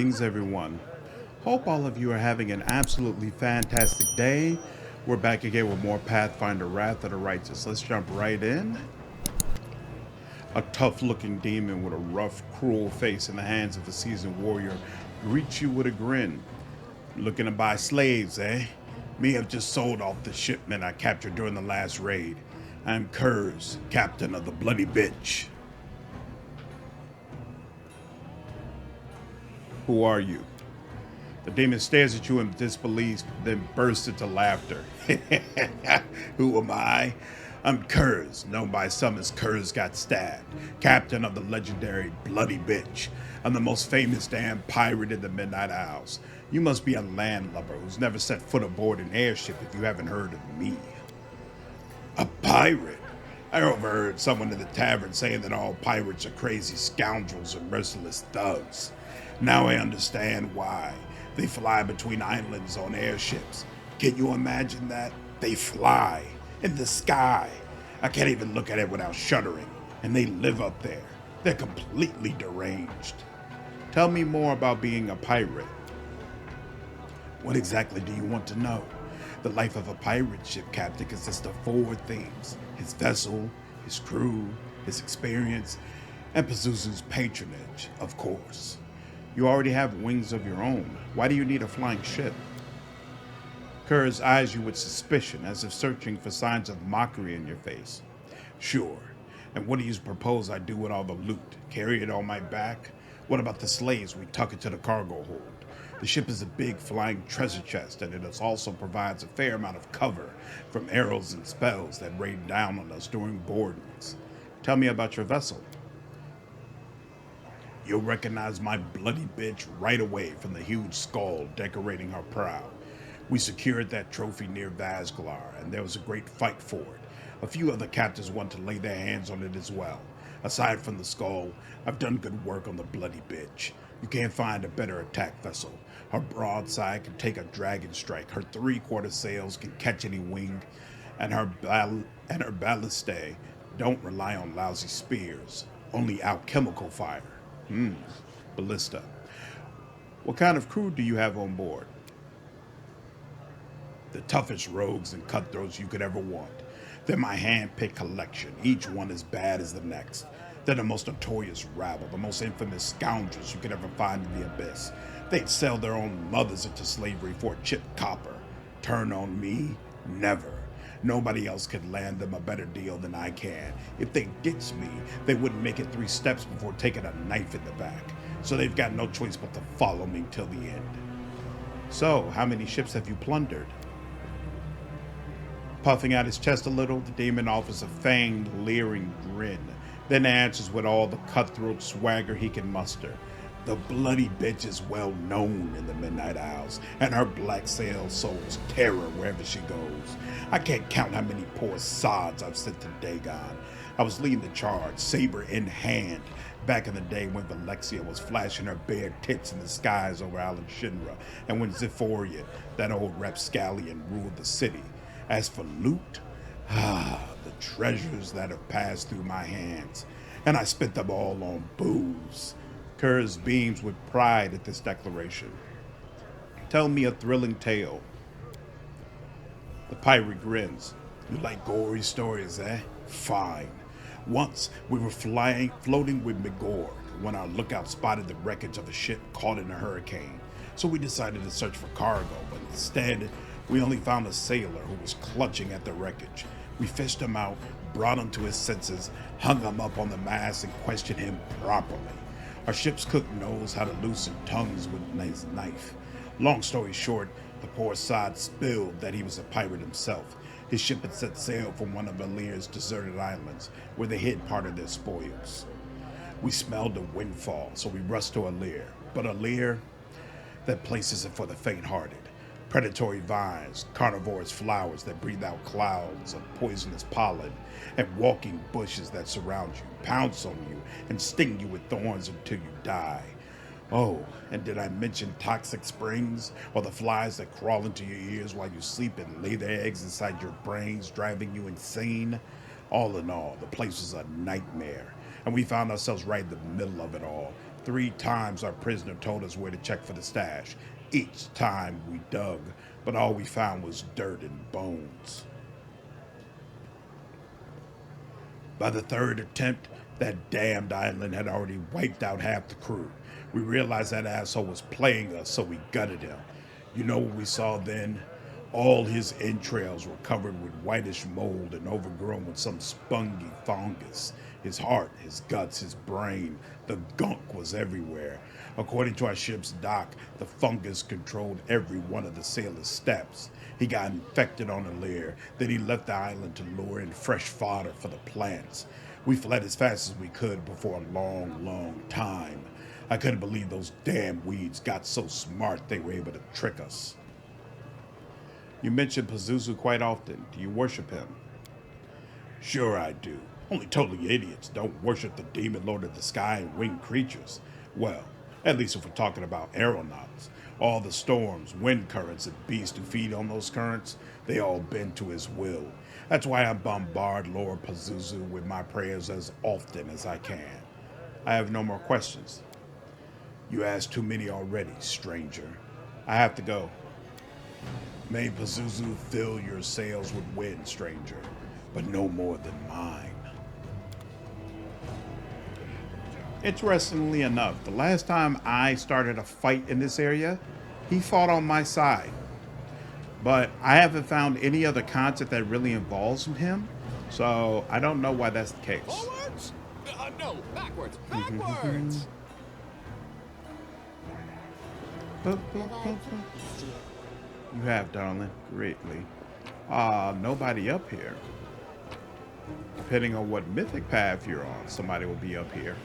Greetings, everyone. Hope all of you are having an absolutely fantastic day. We're back again with more Pathfinder Wrath of the Righteous. Let's jump right in. A tough-looking demon with a rough, cruel face in the hands of a seasoned warrior greets you with a grin. Looking to buy slaves, eh? Me have just sold off the shipment I captured during the last raid. I'm Kerz, captain of the Bloody Bitch. Who are you? The demon stares at you in disbelief, then bursts into laughter. Who am I? I'm Kerz, known by some as Kerz Got Stabbed, captain of the legendary Bloody Bitch. I'm the most famous damn pirate in the Midnight Isles. You must be a landlubber who's never set foot aboard an airship if you haven't heard of me. A pirate? I overheard someone in the tavern saying that all pirates are crazy scoundrels and merciless thugs. Now I understand why. They fly between islands on airships. Can you imagine that? They fly in the sky. I can't even look at it without shuddering. And they live up there. They're completely deranged. Tell me more about being a pirate. What exactly do you want to know? The life of a pirate ship captain consists of 4 things: his vessel, his crew, his experience, and Pazuzu's patronage, of course. You already have wings of your own. Why do you need a flying ship? Kerz eyes you with suspicion, as if searching for signs of mockery in your face. Sure. And what do you propose I do with all the loot? Carry it on my back? What about the slaves we tuck into the cargo hold? The ship is a big flying treasure chest, and it also provides a fair amount of cover from arrows and spells that rain down on us during boardings. Tell me about your vessel. You'll recognize my bloody bitch right away from the huge skull decorating her prow. We secured that trophy near Vazglar, and there was a great fight for it. A few other captains want to lay their hands on it as well. Aside from the skull, I've done good work on the bloody bitch. You can't find a better attack vessel. Her broadside can take a dragon strike. Her 3/4 sails can catch any wing, and her ballistae don't rely on lousy spears, only alchemical fire. Ballista. What kind of crew do you have on board? The toughest rogues and cutthroats you could ever want. They're my hand-picked collection, each one as bad as the next. They're the most notorious rabble, the most infamous scoundrels you could ever find in the abyss. They'd sell their own mothers into slavery for a chipped copper. Turn on me? Never. Nobody else could land them a better deal than I can. If they ditched me, they wouldn't make it 3 steps before taking a knife in the back. So they've got no choice but to follow me till the end. So, how many ships have you plundered? Puffing out his chest a little, the demon offers a fanged, leering grin, then answers with all the cutthroat swagger he can muster. The bloody bitch is well known in the Midnight Isles, and her black sail sows terror wherever she goes. I can't count how many poor sods I've sent to Dagon. I was leading the charge, saber in hand, back in the day when Valexia was flashing her bare tits in the skies over Alan Shinra, and when Ziforian, that old rapscallion, ruled the city. As for loot, the treasures that have passed through my hands, and I spent them all on booze. Kerz beams with pride at this declaration. Tell me a thrilling tale. The pirate grins. You like gory stories, eh? Fine. Once, we were floating with Migord when our lookout spotted the wreckage of a ship caught in a hurricane. So we decided to search for cargo, but instead, we only found a sailor who was clutching at the wreckage. We fished him out, brought him to his senses, hung him up on the mast, and questioned him properly. Our ship's cook knows how to loosen tongues with his knife. Long story short, the poor sod spilled that he was a pirate himself. His ship had set sail from one of Valir's deserted islands, where they hid part of their spoils. We smelled a windfall, so we rushed to Areelu. But Areelu, that place isn't for the faint-hearted. Predatory vines, carnivorous flowers that breathe out clouds of poisonous pollen, and walking bushes that surround you, pounce on you, and sting you with thorns until you die. Oh, and did I mention toxic springs, or the flies that crawl into your ears while you sleep and lay their eggs inside your brains, driving you insane? All in all, the place was a nightmare, and we found ourselves right in the middle of it all, 3 times our prisoner told us where to check for the stash. Each time we dug, but all we found was dirt and bones. By the 3rd attempt, that damned island had already wiped out half the crew. We realized that asshole was playing us, so we gutted him. You know what we saw then? All his entrails were covered with whitish mold and overgrown with some spongy fungus. His heart, his guts, his brain, the gunk was everywhere. According to our ship's dock, the fungus controlled every one of the sailor's steps. He got infected on the lair, then he left the island to lure in fresh fodder for the plants. We fled as fast as we could before a long, long time. I couldn't believe those damn weeds got so smart they were able to trick us. You mention Pazuzu quite often. Do you worship him? Sure I do. Only totally idiots don't worship the Demon Lord of the Sky and winged creatures. Well, at least if we're talking about aeronauts. All the storms, wind currents, and beasts who feed on those currents, they all bend to his will. That's why I bombard Lord Pazuzu with my prayers as often as I can. I have no more questions. You asked too many already, stranger. I have to go. May Pazuzu fill your sails with wind, stranger, but no more than mine. Interestingly enough, the last time I started a fight in this area, he fought on my side. But I haven't found any other content that really involves him, so I don't know why that's the case. Forwards? No, backwards. Backwards! You have, darling, greatly. Nobody up here. Depending on what mythic path you're on, somebody will be up here.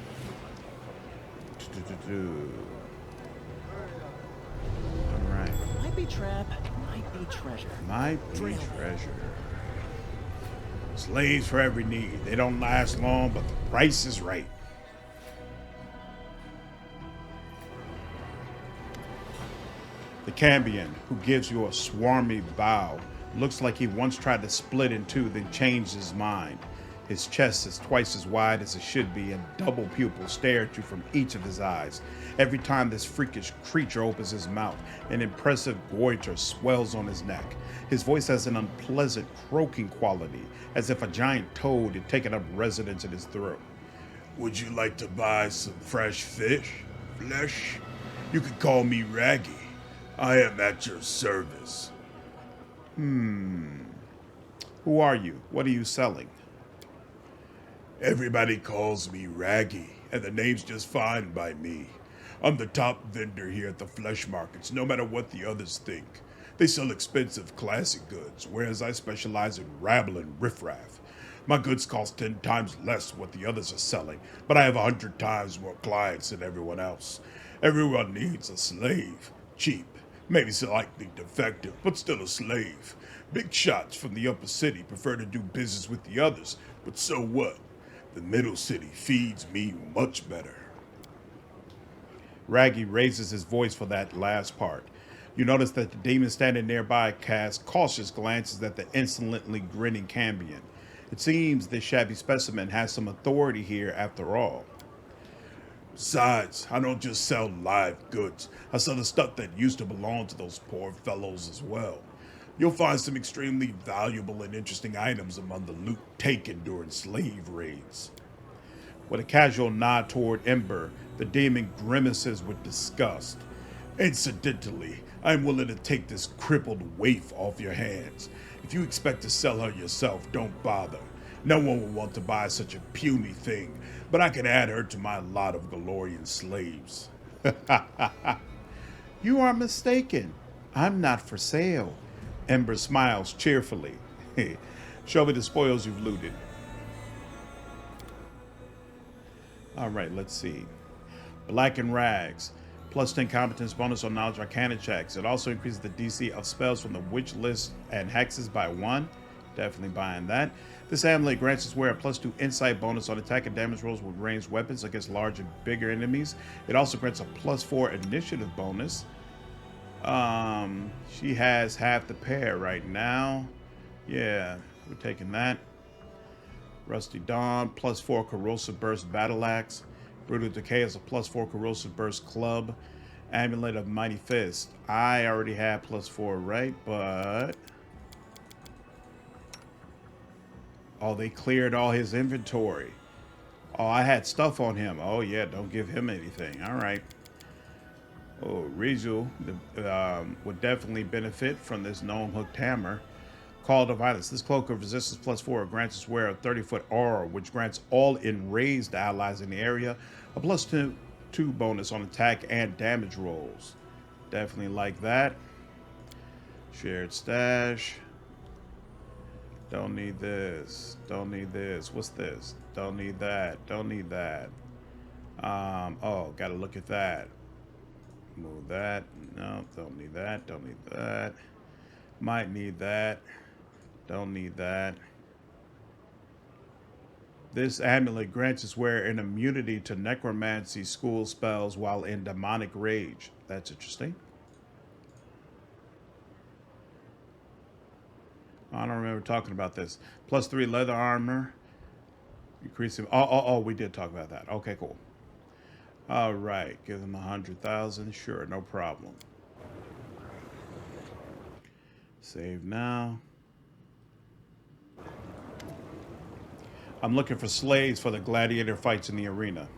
Alright. Might be trap, might be treasure. Might be treasure. Slaves for every need. They don't last long, but the price is right. The Cambion, who gives you a swarmy bow, looks like he once tried to split in two, then changed his mind. His chest is twice as wide as it should be, and double pupils stare at you from each of his eyes. Every time this freakish creature opens his mouth, an impressive goiter swells on his neck. His voice has an unpleasant croaking quality, as if a giant toad had taken up residence in his throat. Would you like to buy some fresh flesh? You could call me Raggy. I am at your service. Who are you? What are you selling? Everybody calls me Raggy, and the name's just fine by me. I'm the top vendor here at the flesh markets, no matter what the others think. They sell expensive classic goods, whereas I specialize in rabble and riffraff. My goods cost 10 times less what the others are selling, but I have 100 times more clients than everyone else. Everyone needs a slave. Cheap, maybe slightly defective, but still a slave. Big shots from the upper city prefer to do business with the others, but so what? The middle city feeds me much better. Raggy raises his voice for that last part. You notice that the demon standing nearby casts cautious glances at the insolently grinning Cambion. It seems this shabby specimen has some authority here after all. Besides, I don't just sell live goods. I sell the stuff that used to belong to those poor fellows as well. You'll find some extremely valuable and interesting items among the loot taken during slave raids. With a casual nod toward Ember, the demon grimaces with disgust. Incidentally, I'm willing to take this crippled waif off your hands. If you expect to sell her yourself, don't bother. No one will want to buy such a puny thing, but I can add her to my lot of Golarion slaves. You are mistaken. I'm not for sale. Ember smiles cheerfully. Show me the spoils you've looted. All right, let's see. Black and Rags. Plus 10 competence bonus on knowledge arcana checks. It also increases the DC of spells from the witch list and hexes by 1. Definitely buying that. This amulet grants its wearer a plus 2 insight bonus on attack and damage rolls with ranged weapons against large and bigger enemies. It also grants a plus 4 initiative bonus. She has half the pair right now. Yeah, we're taking that. Rusty Dawn, plus 4 corrosive burst battle axe. Brutal Decay is a +4 corrosive burst club. Amulet of Mighty Fist. I already had +4, right? But oh, they cleared all his inventory. Oh, I had stuff on him. Oh yeah, don't give him anything. All right. Oh, Rizul would definitely benefit from this gnome hooked hammer. Call to Violence. This cloak of resistance +4 grants its wearer a 30-foot aura, which grants all enraged allies in the area a +2 bonus on attack and damage rolls. Definitely like that. Shared stash. Don't need this. Don't need this. What's this? Don't need that. Don't need that. Oh, gotta look at that. Move that. No, don't need that. Don't need that. Might need that. Don't need that. This amulet grants its wearer an immunity to necromancy school spells while in demonic rage. That's interesting. I don't remember talking about this. +3 leather armor. Increasing. Oh, we did talk about that. Okay, cool. All right. Give them 100,000. Sure, no problem. Save now. I'm looking for slaves for the gladiator fights in the arena.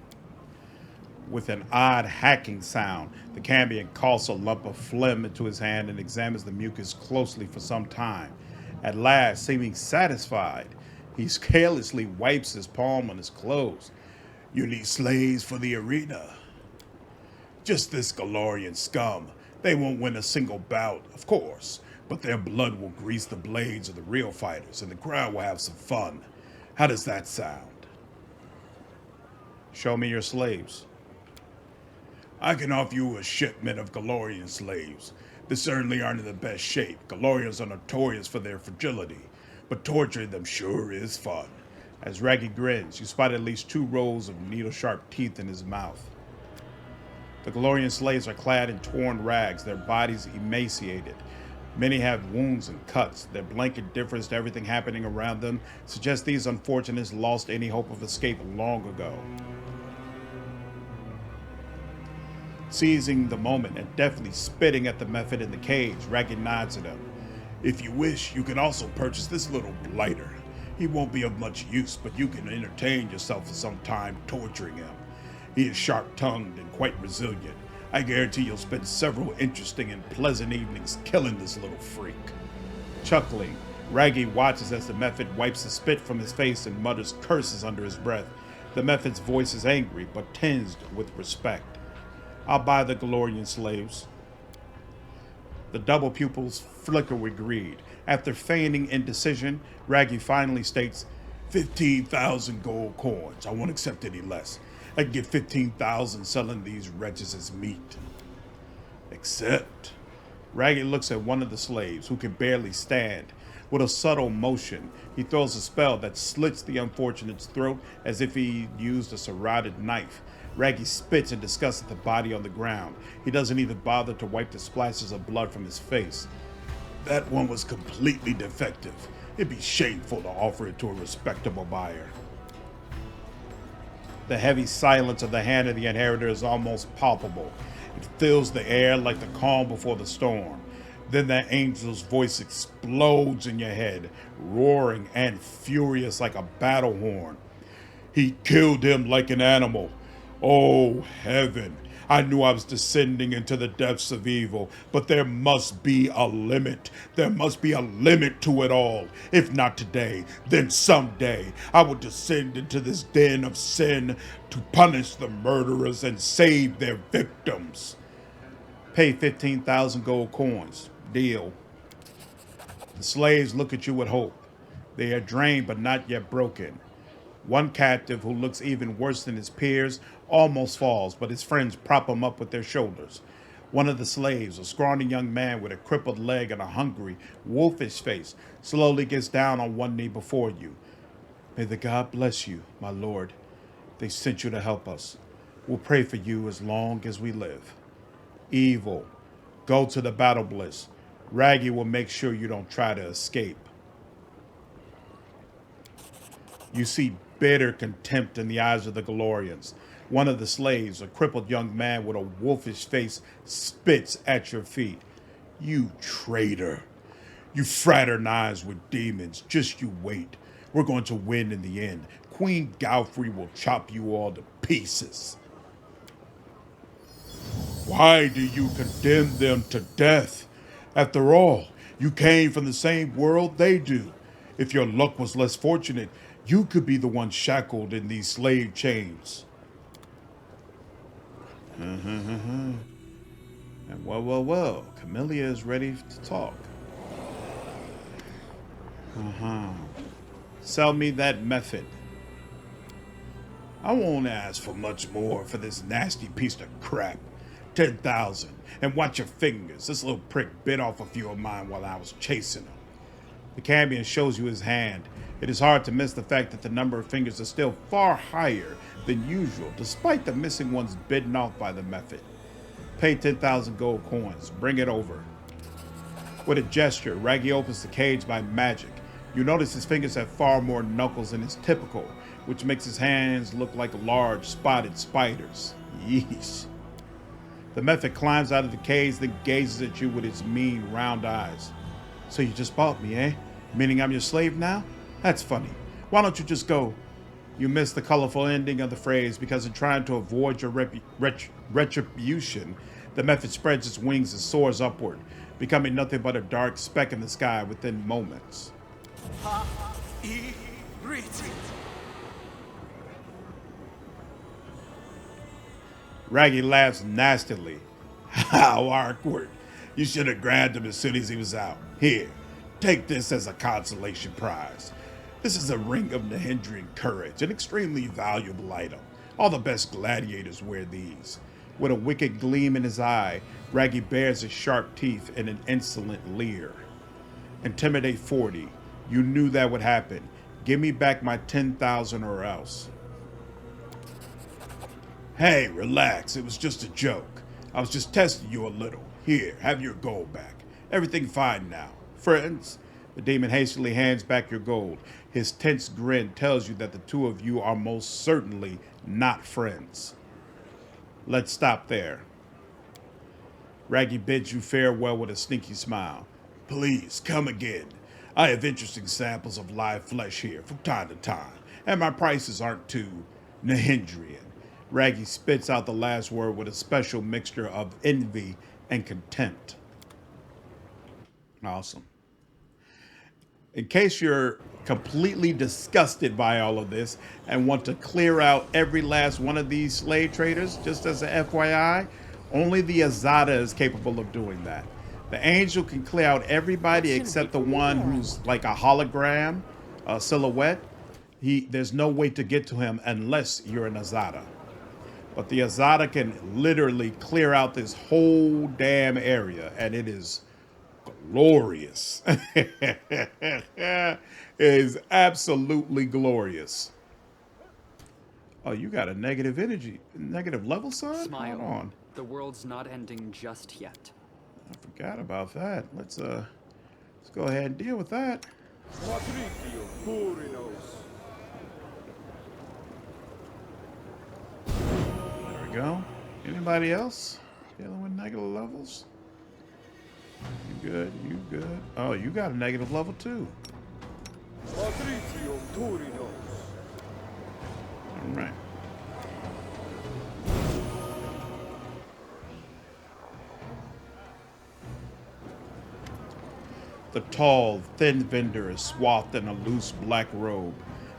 With an odd hacking sound, the Cambion coughs a lump of phlegm into his hand and examines the mucus closely for some time. At last, seeming satisfied, he carelessly wipes his palm on his clothes. You need slaves for the arena. Just this Golarion scum. They won't win a single bout, of course, but their blood will grease the blades of the real fighters, and the crowd will have some fun. How does that sound? Show me your slaves. I can offer you a shipment of Golarion slaves. They certainly aren't in the best shape. Golarions are notorious for their fragility, but torturing them sure is fun. As Raggy grins, you spot at least 2 rows of needle-sharp teeth in his mouth. The Golarion slaves are clad in torn rags, their bodies emaciated. Many have wounds and cuts. Their blank indifference to everything happening around them suggests these unfortunates lost any hope of escape long ago. Seizing the moment and deftly spitting at the method in the cage, Raggy nods at him. If you wish, you can also purchase this little blighter. He won't be of much use, but you can entertain yourself for some time torturing him. He is sharp-tongued and quite resilient. I guarantee you'll spend several interesting and pleasant evenings killing this little freak. Chuckling, Raggy watches as the method wipes the spit from his face and mutters curses under his breath. The method's voice is angry, but tinged with respect. I'll buy the Golarion slaves. The double pupils flicker with greed. After feigning indecision, Raggy finally states, 15,000 gold coins. I won't accept any less. I can get 15,000 selling these wretches as meat. Accept. Raggy looks at one of the slaves, who can barely stand. With a subtle motion, he throws a spell that slits the unfortunate's throat as if he used a serrated knife. Raggy spits in disgust at the body on the ground. He doesn't even bother to wipe the splashes of blood from his face. That one was completely defective. It'd be shameful to offer it to a respectable buyer. The heavy silence of the hand of the inheritor is almost palpable. It fills the air like the calm before the storm. Then that angel's voice explodes in your head, roaring and furious like a battle horn. He killed him like an animal. Oh, heaven. I knew I was descending into the depths of evil, but there must be a limit. There must be a limit to it all. If not today, then someday I will descend into this den of sin to punish the murderers and save their victims. Pay 15,000 gold coins. Deal. The slaves look at you with hope. They are drained but not yet broken. One captive, who looks even worse than his peers, almost falls, but his friends prop him up with their shoulders. One of the slaves, a scrawny young man with a crippled leg and a hungry, wolfish face, slowly gets down on one knee before you. May the God bless you, my lord. They sent you to help us. We'll pray for you as long as we live. Evil, go to the battle bliss. Raggy will make sure you don't try to escape. You see bitter contempt in the eyes of the Golarions. One of the slaves, a crippled young man with a wolfish face, spits at your feet. You traitor. You fraternize with demons. Just you wait. We're going to win in the end. Queen Galfrey will chop you all to pieces. Why do you condemn them to death? After all, you came from the same world they do. If your luck was less fortunate, you could be the one shackled in these slave chains. And well, Camellia is ready to talk. Sell me that method. I won't ask for much more for this nasty piece of crap. 10,000. And watch your fingers. This little prick bit off a few of mine while I was chasing him. The Cambion shows you his hand. It is hard to miss the fact that the number of fingers is still far higher than usual, despite the missing ones bitten off by the method. Pay 10,000 gold coins. Bring it over. With a gesture, Raggy opens the cage by magic. You notice his fingers have far more knuckles than is typical, which makes his hands look like large spotted spiders. Yeesh. The method climbs out of the cage, then gazes at you with its mean, round eyes. So you just bought me, eh? Meaning I'm your slave now? That's funny. Why don't you just go? You miss the colorful ending of the phrase because in trying to avoid your retribution, the method spreads its wings and soars upward, becoming nothing but a dark speck in the sky within moments. Raggy laughs nastily. How awkward. You should have grabbed him as soon as he was out. Here, take this as a consolation prize. This is a ring of Nahindrian courage, an extremely valuable item. All the best gladiators wear these. With a wicked gleam in his eye, Raggy bares his sharp teeth in an insolent leer. Intimidate 40. You knew that would happen. Give me back my 10,000 or else. Hey, relax. It was just a joke. I was just testing you a little. Here, have your gold back. Everything fine now. Friends? The demon hastily hands back your gold. His tense grin tells you that the two of you are most certainly not friends. Let's stop there. Raggy bids you farewell with a sneaky smile. Please, come again. I have interesting samples of live flesh here from time to time, and my prices aren't too Nahindrian. Raggy spits out the last word with a special mixture of envy and contempt. Awesome. In case you're completely disgusted by all of this and want to clear out every last one of these slave traders, just as an FYI, only the Azada is capable of doing that. The Angel can clear out everybody except the one who's like a hologram, a silhouette. There's no way to get to him unless you're an Azada. But the Azada can literally clear out this whole damn area, and it is glorious. It is absolutely glorious. Oh, you got a negative level, son? Smile. Hold on. The world's not ending just yet. I forgot about that. Let's go ahead and deal with that. There we go. Anybody else dealing with negative levels? You good? You good? Oh, you got a negative level too. All right. The tall, thin vendor is swathed in a loose black robe.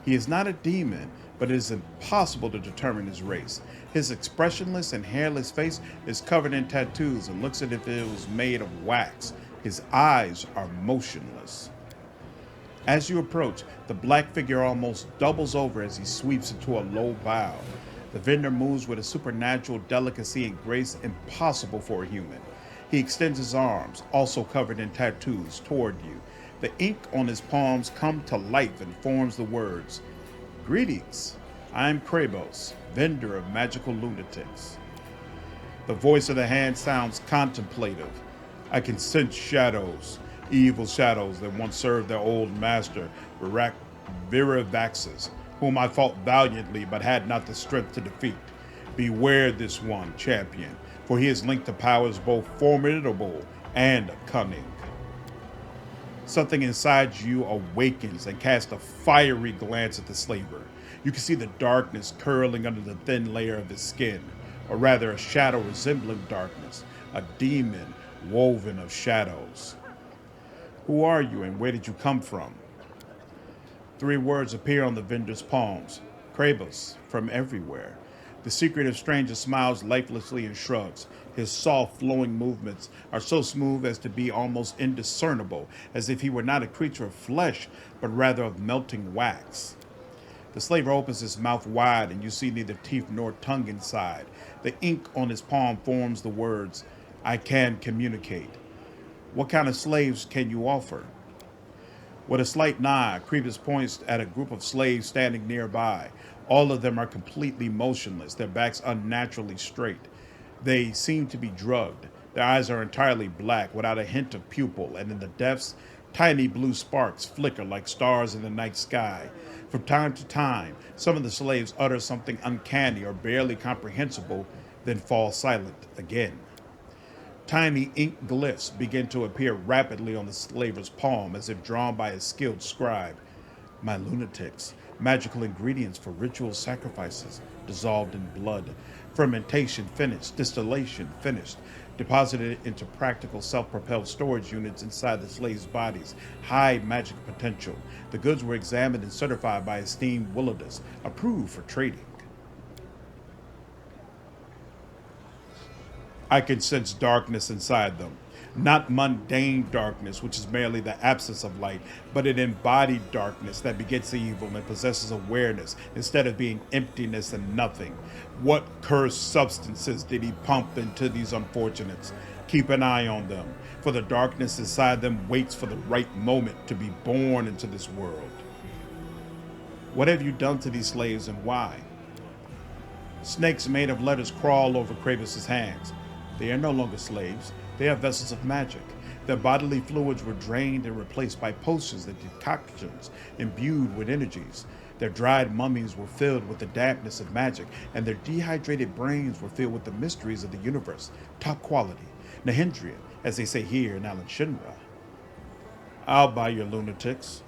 He is not a demon, but it is impossible to determine his race. His expressionless and hairless face is covered in tattoos and looks as if it was made of wax. His eyes are motionless. As you approach, the black figure almost doubles over as he sweeps into a low bow. The vendor moves with a supernatural delicacy and grace impossible for a human. He extends his arms, also covered in tattoos, toward you. The ink on his palms come to life and forms the words, Greetings, I am Krebus, vendor of magical lunatics. The voice of the hand sounds contemplative. I can sense shadows, evil shadows that once served their old master, Viravaxus, whom I fought valiantly but had not the strength to defeat. Beware this one, champion, for he is linked to powers both formidable and cunning. Something inside you awakens and casts a fiery glance at the slaver. You can see the darkness curling under the thin layer of his skin, or rather a shadow resembling darkness, a demon woven of shadows. Who are you and where did you come from? 3 words appear on the vendor's palms. Krebus, from everywhere. The secretive stranger smiles lifelessly and shrugs. His soft, flowing movements are so smooth as to be almost indiscernible, as if he were not a creature of flesh, but rather of melting wax. The slaver opens his mouth wide, and you see neither teeth nor tongue inside. The ink on his palm forms the words, "I can communicate." What kind of slaves can you offer? With a slight nod, Krebus points at a group of slaves standing nearby. All of them are completely motionless, their backs unnaturally straight. They seem to be drugged. Their eyes are entirely black, without a hint of pupil, and in the depths, tiny blue sparks flicker like stars in the night sky. From time to time, some of the slaves utter something uncanny or barely comprehensible, then fall silent again. Tiny ink glyphs begin to appear rapidly on the slaver's palm, as if drawn by a skilled scribe. My lunatics, magical ingredients for ritual sacrifices, dissolved in blood. Fermentation finished, distillation finished, deposited into practical self-propelled storage units inside the slaves' bodies. High magic potential. The goods were examined and certified by esteemed Willardus, approved for trading. I can sense darkness inside them. Not mundane darkness, which is merely the absence of light, but an embodied darkness that begets evil and possesses awareness instead of being emptiness and nothing. What cursed substances did he pump into these unfortunates? Keep an eye on them, for the darkness inside them waits for the right moment to be born into this world. What have you done to these slaves and why? Snakes made of letters crawl over Krebus's hands. They are no longer slaves. They are vessels of magic. Their bodily fluids were drained and replaced by potions and decoctions imbued with energies. Their dried mummies were filled with the dampness of magic, and their dehydrated brains were filled with the mysteries of the universe, top quality, Nahindrian, as they say here in Alan Shinra. I'll buy your lunatics.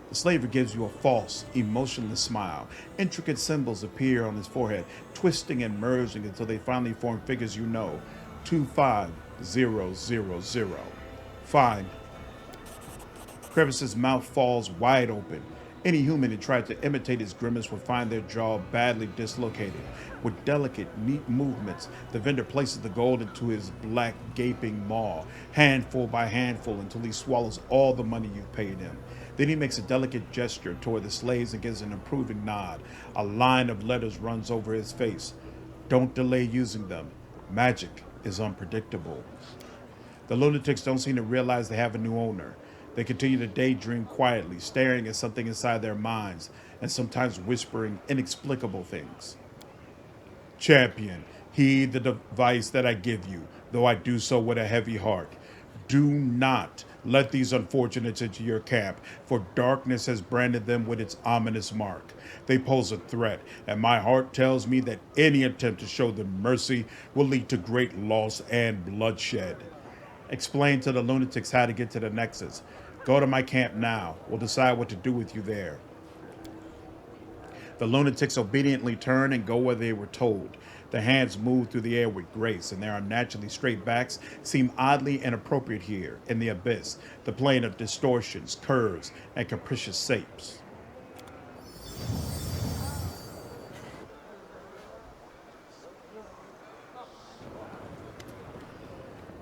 The slaver gives you a false, emotionless smile. Intricate symbols appear on his forehead, twisting and merging until they finally form figures you know. 25000. Fine. Krebus's mouth falls wide open. Any human who tried to imitate his grimace would find their jaw badly dislocated. With delicate, neat movements, the vendor places the gold into his black, gaping maw, handful by handful, until he swallows all the money you've paid him. Then he makes a delicate gesture toward the slaves and gives an approving nod. A line of letters runs over his face. Don't delay using them. Magic is unpredictable. The lunatics don't seem to realize they have a new owner. They continue to daydream quietly, staring at something inside their minds, and sometimes whispering inexplicable things. Champion, heed the advice that I give you, though I do so with a heavy heart. Do not let these unfortunates into your camp, for darkness has branded them with its ominous mark. They pose a threat, and my heart tells me that any attempt to show them mercy will lead to great loss and bloodshed. Explain to the lunatics how to get to the Nexus. Go to my camp now. We'll decide what to do with you there. The lunatics obediently turn and go where they were told. Their hands move through the air with grace, and their unnaturally straight backs seem oddly inappropriate here, in the abyss, the plane of distortions, curves, and capricious shapes.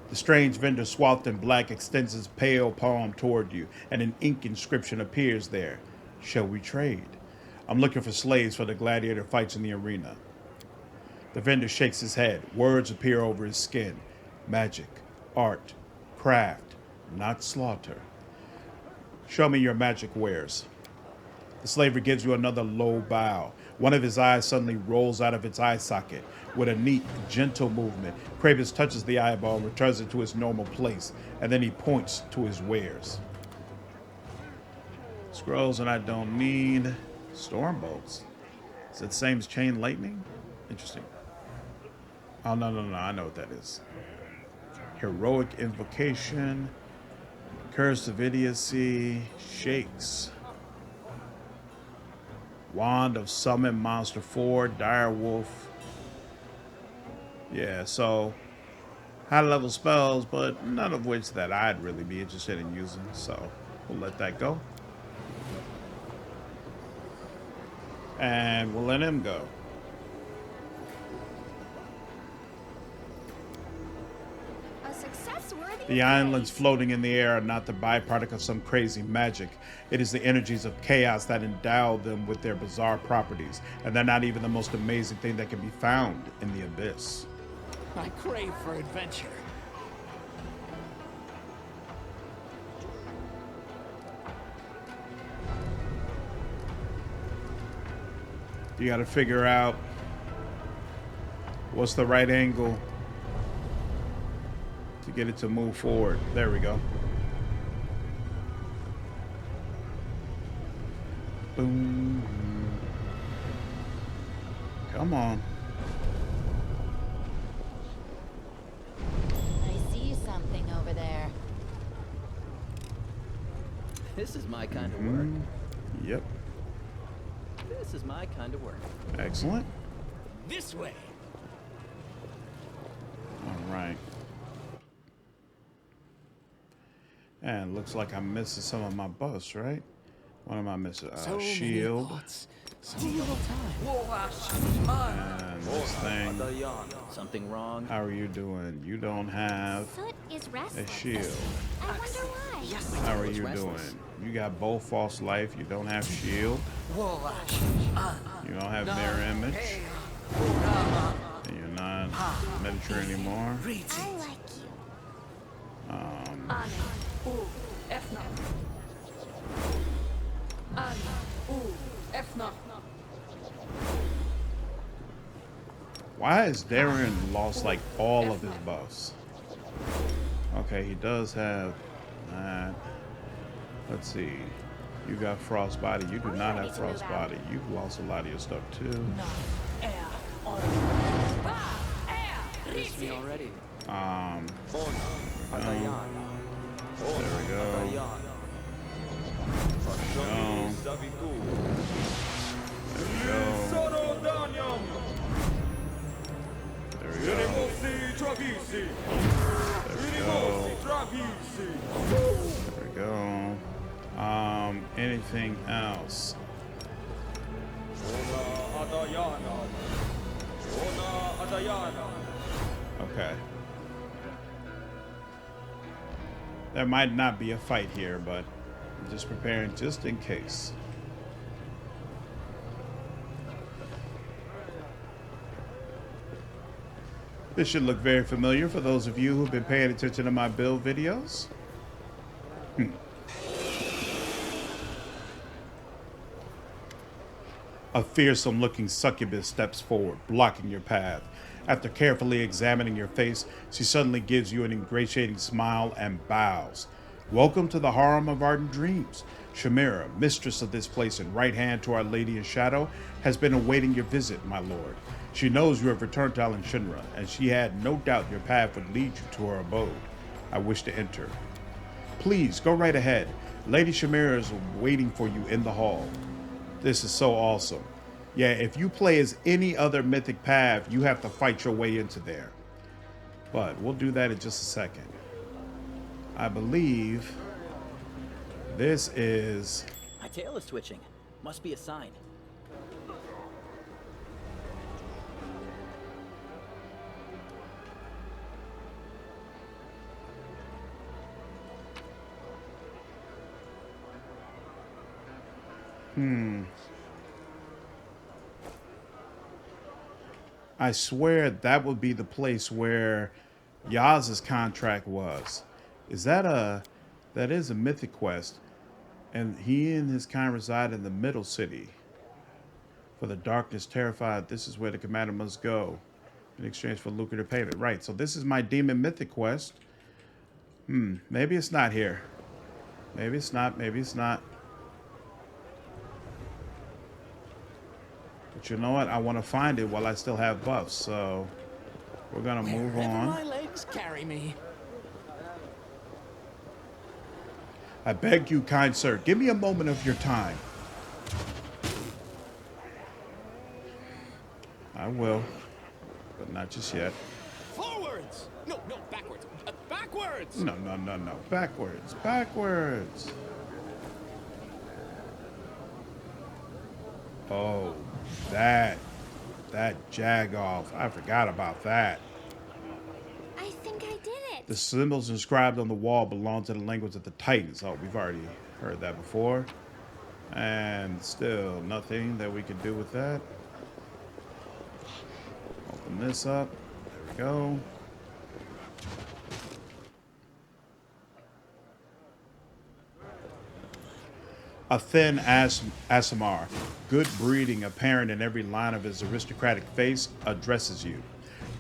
The strange vendor swathed in black extends his pale palm toward you, and an ink inscription appears there. Shall we trade? I'm looking for slaves for the gladiator fights in the arena. The vendor shakes his head. Words appear over his skin. Magic, art, craft, not slaughter. Show me your magic wares. The slaver gives you another low bow. One of his eyes suddenly rolls out of its eye socket. With a neat, gentle movement, Krebus touches the eyeball and returns it to its normal place, and then he points to his wares. Scrolls and I don't need. Storm bolts. Is it the same as chain lightning? Interesting. Oh, no, no, no. I know what that is. Heroic Invocation. Curse of Idiocy. Shakes. Wand of Summon Monster 4. Dire Wolf. Yeah, so high level spells, but none of which that I'd really be interested in using. So we'll let that go. And we'll let him go. The islands floating in the air are not the byproduct of some crazy magic. It is the energies of chaos that endow them with their bizarre properties, and they're not even the most amazing thing that can be found in the abyss. I crave for adventure. You got to figure out what's the right angle to get it to move forward. There we go. Boom. Come on. I see something over there. This is my kind of work. Yep. This is my kind of work. Excellent. This way. All right. And looks like I'm missing some of my buffs, right? What am I missing? Shield. So little time. And this thing. Something wrong? How are you doing? You don't have Soot is a restless. shield. I wonder why. Yes. How are you doing? You got both false life. You don't have shield. You don't have mirror image. And you're not miniature anymore. I like you. Why has Darren lost like all of his buffs? Okay, he does have that. Let's see. You got frostbody. You do not have frostbody. You've lost a lot of your stuff too. Missed me already. There we go. There we go. There we go. There we go. Anything else? Okay. There might not be a fight here, but I'm just preparing just in case. This should look very familiar for those of you who've been paying attention to my build videos. A fearsome-looking succubus steps forward, blocking your path. After carefully examining your face, she suddenly gives you an ingratiating smile and bows. Welcome to the harem of ardent dreams. Shamira, mistress of this place and right hand to our lady in shadow, has been awaiting your visit, my lord. She knows you have returned to Alan Shinra, and she had no doubt your path would lead you to her abode. I wish to enter. Please, go right ahead. Lady Shamira is waiting for you in the hall. This is so awesome. Yeah, if you play as any other Mythic Path, you have to fight your way into there. But we'll do that in just a second. I believe this is... My tail is twitching. Must be a sign. I swear that would be the place where Yaz's contract was. Is that a... That is a mythic quest. And he and his kind reside in the middle city. For the darkness terrified, this is where the commander must go in exchange for lucrative payment. Right, so this is my Demon Mythic quest. Maybe it's not here. Maybe it's not, maybe it's not. But you know what? I want to find it while I still have buffs, so we're gonna move Wherever on. my legs carry me. I beg you, kind sir, give me a moment of your time. I will, but not just yet. Forwards! No, backwards. Backwards! No. Backwards. Oh, that Jagoff. I forgot about that. I think I did it. The symbols inscribed on the wall belong to the language of the Titans. Oh, we've already heard that before. And still nothing that we can do with that. Open this up. There we go. A thin Aasimar, good breeding apparent in every line of his aristocratic face, addresses you.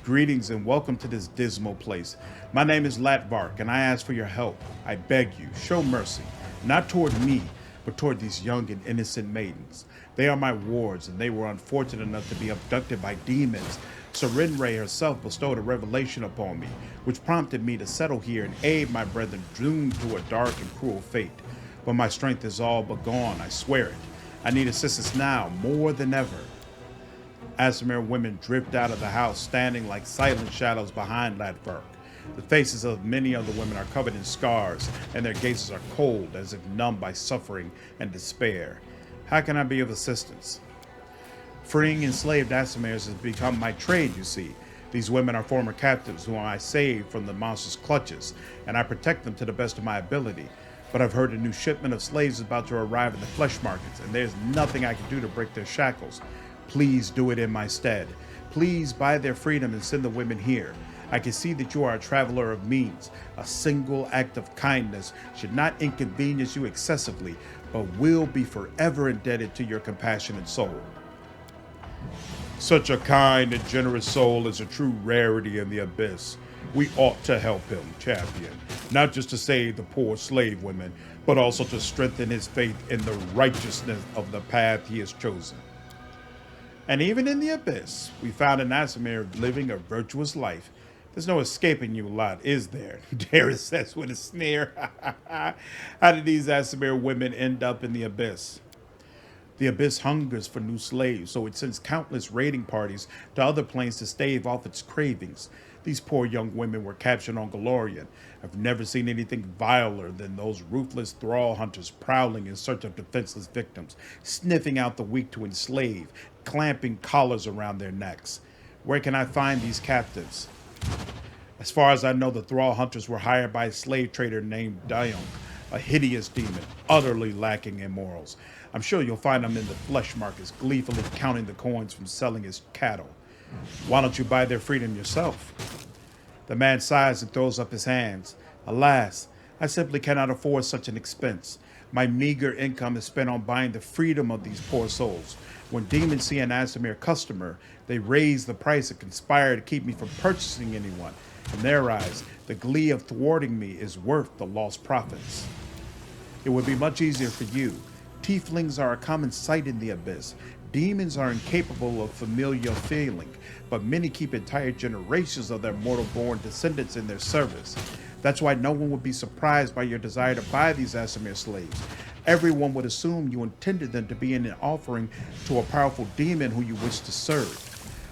Greetings and welcome to this dismal place. My name is Latverk, and I ask for your help. I beg you, show mercy, not toward me, but toward these young and innocent maidens. They are my wards, and they were unfortunate enough to be abducted by demons. Serenre herself bestowed a revelation upon me, which prompted me to settle here and aid my brethren doomed to a dark and cruel fate. But my strength is all but gone, I swear it. I need assistance now, more than ever. Aasimar women dripped out of the house, standing like silent shadows behind Latverk. The faces of many of the women are covered in scars, and their gazes are cold, as if numbed by suffering and despair. How can I be of assistance? Freeing enslaved Aasimars has become my trade, you see. These women are former captives whom I saved from the monster's clutches, and I protect them to the best of my ability. But I've heard a new shipment of slaves is about to arrive in the flesh markets, and there's nothing I can do to break their shackles. Please do it in my stead. Please buy their freedom and send the women here. I can see that you are a traveler of means. A single act of kindness should not inconvenience you excessively, but will be forever indebted to your compassionate soul. Such a kind and generous soul is a true rarity in the abyss. We ought to help him, champion, not just to save the poor slave women, but also to strengthen his faith in the righteousness of the path he has chosen. And even in the abyss, we found an Aasimar living a virtuous life. There's no escaping you lot, is there? Darius says with a sneer. How did these Aasimar women end up in the abyss? The abyss hungers for new slaves, so it sends countless raiding parties to other planes to stave off its cravings. These poor young women were captured on Golarion. I've never seen anything viler than those ruthless thrall hunters prowling in search of defenseless victims, sniffing out the weak to enslave, clamping collars around their necks. Where can I find these captives? As far as I know, the thrall hunters were hired by a slave trader named Dyunk, a hideous demon, utterly lacking in morals. I'm sure you'll find him in the flesh markets, gleefully counting the coins from selling his cattle. Why don't you buy their freedom yourself? The man sighs and throws up his hands. Alas, I simply cannot afford such an expense. My meager income is spent on buying the freedom of these poor souls. When demons see an Aasimar customer, they raise the price and conspire to keep me from purchasing anyone. In their eyes, the glee of thwarting me is worth the lost profits. It would be much easier for you. Tieflings are a common sight in the abyss. Demons are incapable of familial feeling, but many keep entire generations of their mortal-born descendants in their service. That's why no one would be surprised by your desire to buy these Aasimar slaves. Everyone would assume you intended them to be an offering to a powerful demon who you wish to serve.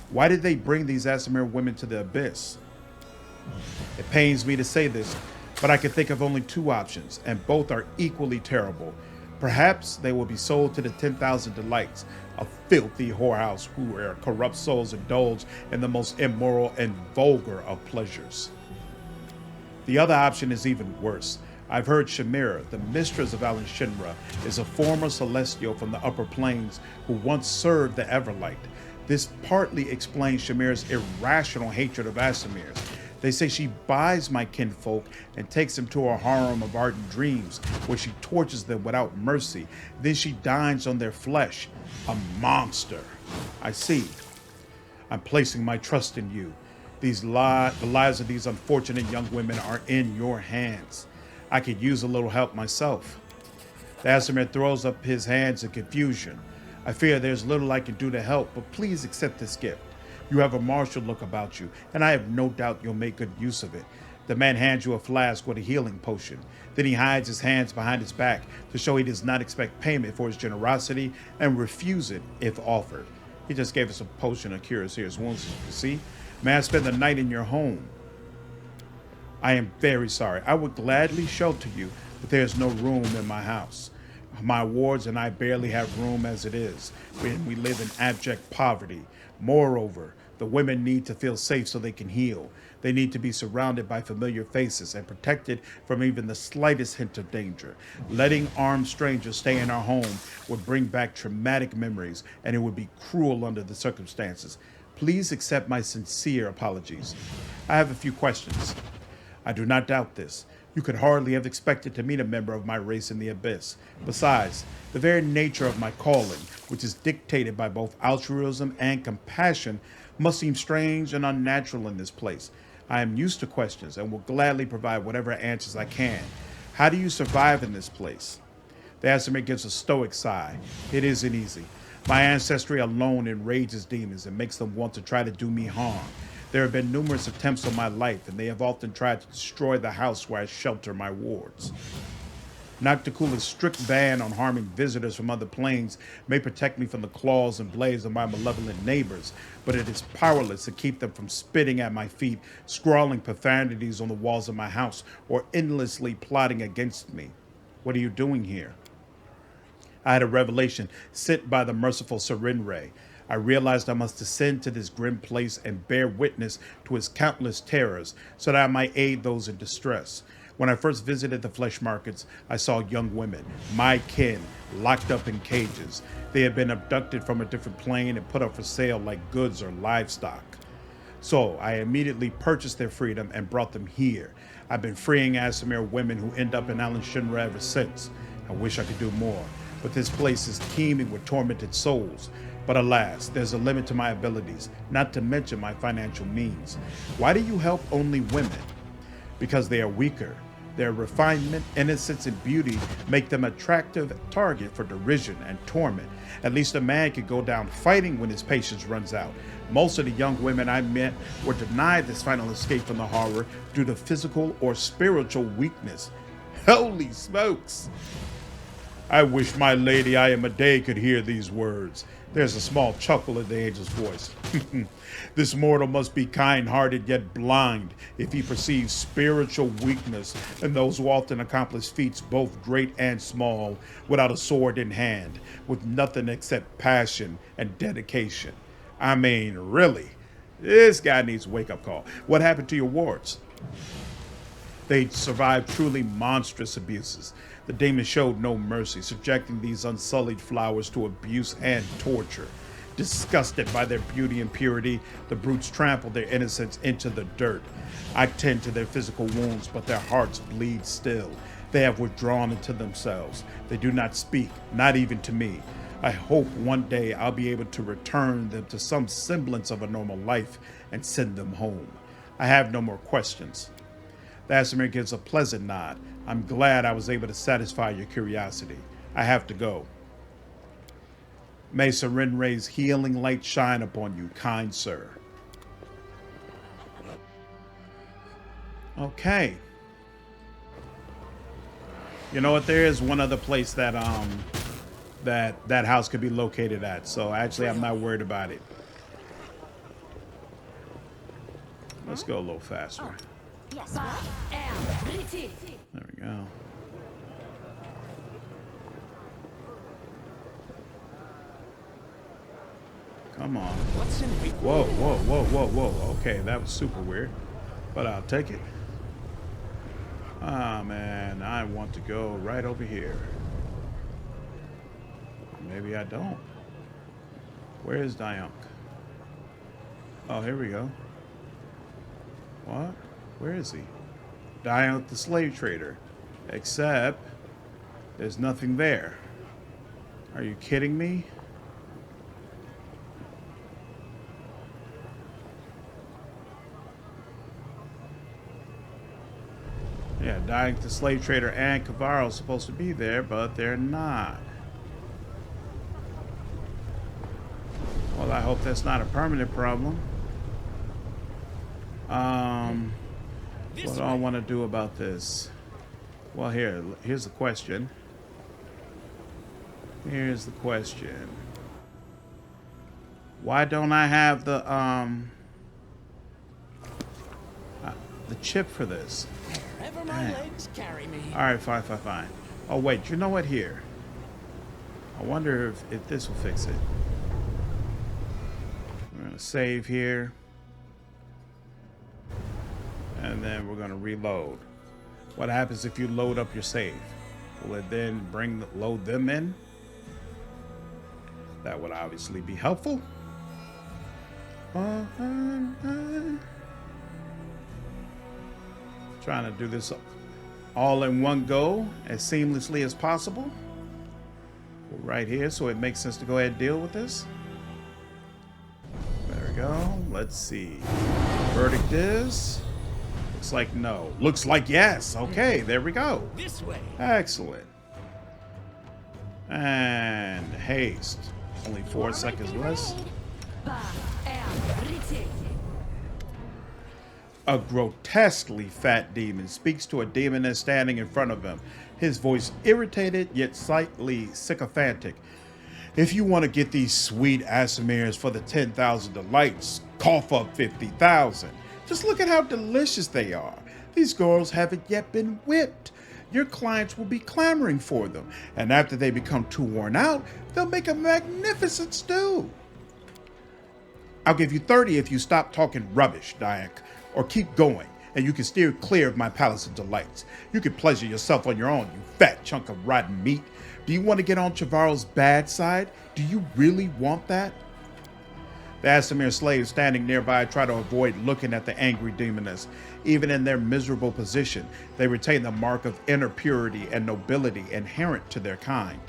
Why did they bring these Aasimar women to the abyss? It pains me to say this, but I can think of only two options, and both are equally terrible. Perhaps they will be sold to the 10,000 Delights, a filthy whorehouse where corrupt souls indulge in the most immoral and vulgar of pleasures. The other option is even worse. I've heard Shamira, the mistress of Alan Shinra, is a former celestial from the upper planes who once served the Everlight. This partly explains Shamira's irrational hatred of Aasimars. They say she buys my kinfolk and takes them to her harem of ardent dreams, where she tortures them without mercy. Then she dines on their flesh. A monster. I see. I'm placing my trust in you. The lives of these unfortunate young women are in your hands. I could use a little help myself. The Aasimar throws up his hands in confusion. I fear there's little I can do to help, but please accept this gift. You have a martial look about you, and I have no doubt you'll make good use of it. The man hands you a flask with a healing potion. Then he hides his hands behind his back to show he does not expect payment for his generosity and refuse it if offered. He just gave us a potion of cure serious wounds, as you can see. May I spend the night in your home? I am very sorry. I would gladly shelter you, but there is no room in my house. My wards and I barely have room as it is. We live in abject poverty. Moreover, the women need to feel safe so they can heal. They need to be surrounded by familiar faces and protected from even the slightest hint of danger. Letting armed strangers stay in our home would bring back traumatic memories, and it would be cruel under the circumstances. Please accept my sincere apologies. I have a few questions. I do not doubt this. You could hardly have expected to meet a member of my race in the Abyss. Besides, the very nature of my calling, which is dictated by both altruism and compassion, must seem strange and unnatural in this place. I am used to questions and will gladly provide whatever answers I can. How do you survive in this place? The Asimir gives a stoic sigh. It isn't easy. My ancestry alone enrages demons and makes them want to try to do me harm. There have been numerous attempts on my life, and they have often tried to destroy the house where I shelter my wards. Nocticula's strict ban on harming visitors from other planes may protect me from the claws and blades of my malevolent neighbors, but it is powerless to keep them from spitting at my feet, scrawling profanities on the walls of my house, or endlessly plotting against me. What are you doing here? I had a revelation sent by the merciful Serenre. I realized I must descend to this grim place and bear witness to its countless terrors so that I might aid those in distress. When I first visited the flesh markets, I saw young women, my kin, locked up in cages. They had been abducted from a different plane and put up for sale like goods or livestock. So I immediately purchased their freedom and brought them here. I've been freeing Asimir women who end up in Alan Shinra ever since. I wish I could do more, but this place is teeming with tormented souls. But alas, there's a limit to my abilities, not to mention my financial means. Why do you help only women? Because they are weaker. Their refinement, innocence, and beauty make them an attractive target for derision and torment. At least a man could go down fighting when his patience runs out. Most of the young women I met were denied this final escape from the horror due to physical or spiritual weakness. Holy smokes! I wish my lady Ayamade could hear these words. There's a small chuckle in the angel's voice. This mortal must be kind-hearted yet blind if he perceives spiritual weakness in those who often accomplish feats both great and small without a sword in hand, with nothing except passion and dedication. I mean, really, this guy needs a wake-up call. What happened to your wards? They survived truly monstrous abuses. The demon showed no mercy, subjecting these unsullied flowers to abuse and torture. Disgusted by their beauty and purity, the brutes trampled their innocence into the dirt. I tend to their physical wounds, but their hearts bleed still. They have withdrawn into themselves. They do not speak, not even to me. I hope one day I'll be able to return them to some semblance of a normal life and send them home. I have no more questions. The Asimir gives a pleasant nod. I'm glad I was able to satisfy your curiosity. I have to go. May Serenre's healing light shine upon you, kind sir. Okay. You know what? There is one other place that that house could be located at. So actually, I'm not worried about it. Let's go a little faster. There we go. Come on. Whoa, whoa, whoa, whoa, whoa. Okay, that was super weird. But I'll take it. Ah, man, I want to go right over here. Maybe I don't. Where is Dyunk? Oh, here we go. What? Where is he? Dyunk the slave trader. Except there's nothing there. Are you kidding me? Yeah, Dyunk the slave trader and Kavaro are supposed to be there, but they're not. hope that's not a permanent problem. What do I want to do about this? Well, here's the question. Here's the question. Why don't I have the chip for this? Wherever my legs carry me. All right, fine. Oh wait, you know what? Here, I wonder if this will fix it. We're gonna save here, and then we're gonna reload. What happens if you load up your save? Will it then load them in? That would obviously be helpful. Trying to do this all in one go as seamlessly as possible. Right here, so it makes sense to go ahead and deal with this. There we go. Let's see. Verdict is... looks like no. Looks like yes. Okay, there we go. This way. Excellent. And haste. Only 4 seconds less. A grotesquely fat demon speaks to a demoness standing in front of him, his voice irritated yet slightly sycophantic. If you want to get these sweet Asamirs for the 10,000 delights, cough up 50,000. Just look at how delicious they are. These girls haven't yet been whipped. Your clients will be clamoring for them, and after they become too worn out, they'll make a magnificent stew. I'll give you 30 if you stop talking rubbish, Dyunk, or keep going, and you can steer clear of my palace of delights. You can pleasure yourself on your own, you fat chunk of rotten meat. Do you want to get on Chavaro's bad side? Do you really want that? The Asamir slaves standing nearby try to avoid looking at the angry demoness. Even in their miserable position, they retain the mark of inner purity and nobility inherent to their kind.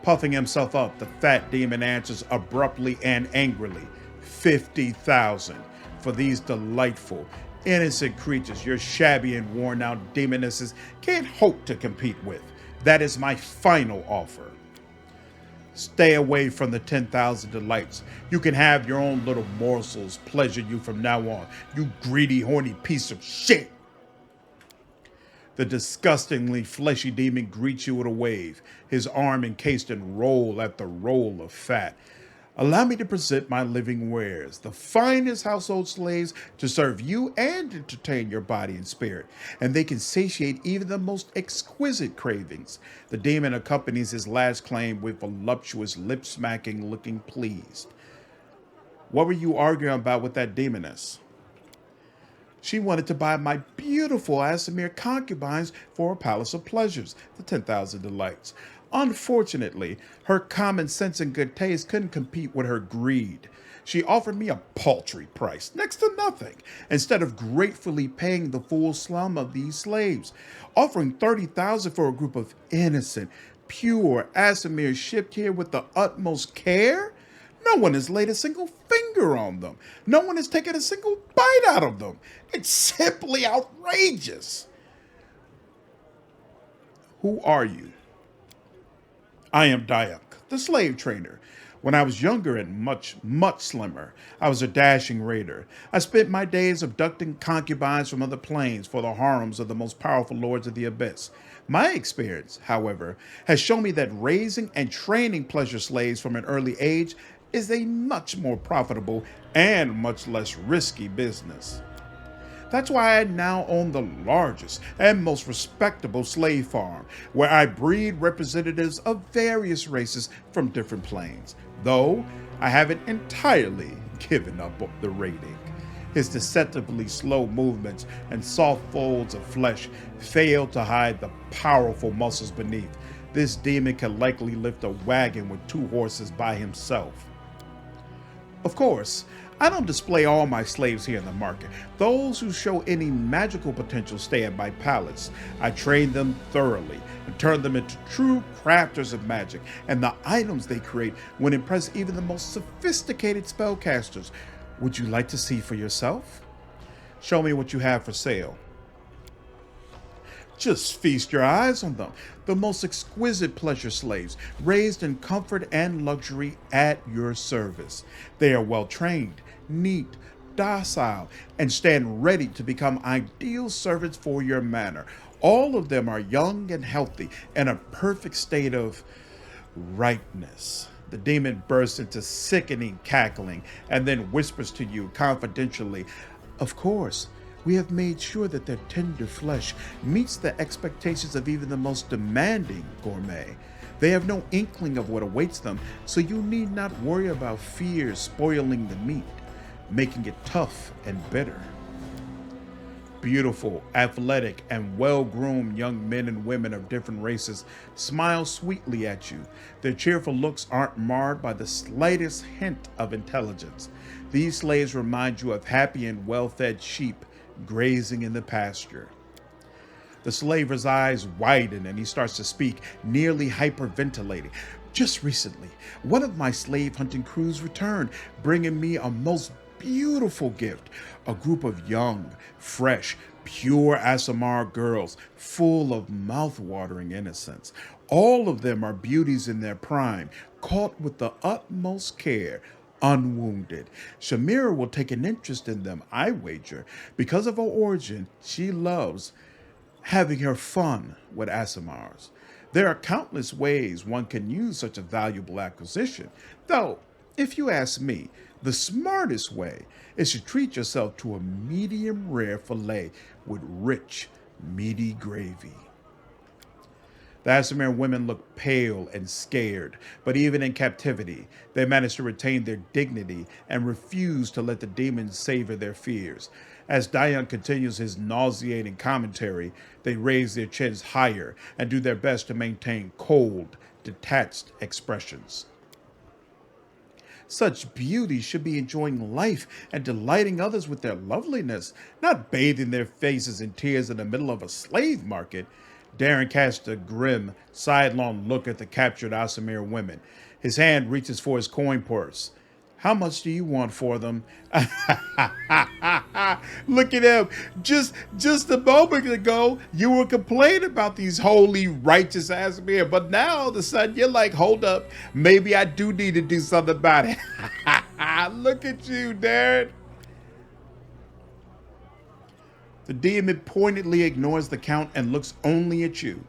Puffing himself up, the fat demon answers abruptly and angrily, 50,000 for these delightful, innocent creatures your shabby and worn-out demonesses can't hope to compete with. That is my final offer. Stay away from the 10,000 delights. You can have your own little morsels pleasure you from now on, you greedy, horny piece of shit. The disgustingly fleshy demon greets you with a wave, his arm encased in roll after roll of fat. Allow me to present my living wares, the finest household slaves to serve you and entertain your body and spirit, and they can satiate even the most exquisite cravings. The demon accompanies his last claim with voluptuous, lip-smacking, looking pleased. What were you arguing about with that demoness? She wanted to buy my beautiful Asamir concubines for a palace of pleasures, the 10,000 delights. Unfortunately, her common sense and good taste couldn't compete with her greed. She offered me a paltry price, next to nothing, instead of gratefully paying the full sum of these slaves, offering 30,000 for a group of innocent, pure Asamirs shipped here with the utmost care. No one has laid a single finger on them. No one has taken a single bite out of them. It's simply outrageous. Who are you? I am Dyunk, the slave trainer. When I was younger and much slimmer, I was a dashing raider. I spent my days abducting concubines from other planes for the harems of the most powerful lords of the abyss. My experience, however, has shown me that raising and training pleasure slaves from an early age is a much more profitable and much less risky business. That's why I now own the largest and most respectable slave farm, where I breed representatives of various races from different planes, though I haven't entirely given up the raiding. His deceptively slow movements and soft folds of flesh fail to hide the powerful muscles beneath. This demon can likely lift a wagon with 2 horses by himself. Of course, I don't display all my slaves here in the market. Those who show any magical potential stay at my palace. I train them thoroughly and turn them into true crafters of magic, and the items they create would impress even the most sophisticated spellcasters. Would you like to see for yourself? Show me what you have for sale. Just feast your eyes on them. The most exquisite pleasure slaves, raised in comfort and luxury at your service. They are well trained, neat, docile, and stand ready to become ideal servants for your manor. All of them are young and healthy, in a perfect state of rightness. The demon bursts into sickening cackling and then whispers to you confidentially, "Of course, we have made sure that their tender flesh meets the expectations of even the most demanding gourmet. They have no inkling of what awaits them, so you need not worry about fear spoiling the meat, making it tough and bitter." Beautiful, athletic, and well-groomed young men and women of different races smile sweetly at you. Their cheerful looks aren't marred by the slightest hint of intelligence. These slaves remind you of happy and well-fed sheep grazing in the pasture. The slaver's eyes widen and he starts to speak, nearly hyperventilating. "Just recently, one of my slave hunting crews returned, bringing me a most beautiful gift, a group of young, fresh, pure Asamar girls, full of mouth-watering innocence. All of them are beauties in their prime, caught with the utmost care, unwounded. Shamira will take an interest in them, I wager. Because of her origin, she loves having her fun with Asamars. There are countless ways one can use such a valuable acquisition, though, if you ask me, the smartest way is to treat yourself to a medium rare filet with rich, meaty gravy." The Asamir women look pale and scared, but even in captivity, they manage to retain their dignity and refuse to let the demons savor their fears. As Dyunk continues his nauseating commentary, they raise their chins higher and do their best to maintain cold, detached expressions. Such beauty should be enjoying life and delighting others with their loveliness, not bathing their faces in tears in the middle of a slave market. Darren casts a grim, sidelong look at the captured Asamir women. His hand reaches for his coin purse. "How much do you want for them?" Look at him. Just a moment ago, you were complaining about these holy, righteous Asamir, but now all of a sudden you're like, hold up, maybe I do need to do something about it. Look at you, Darren. The demon pointedly ignores the count and looks only at you.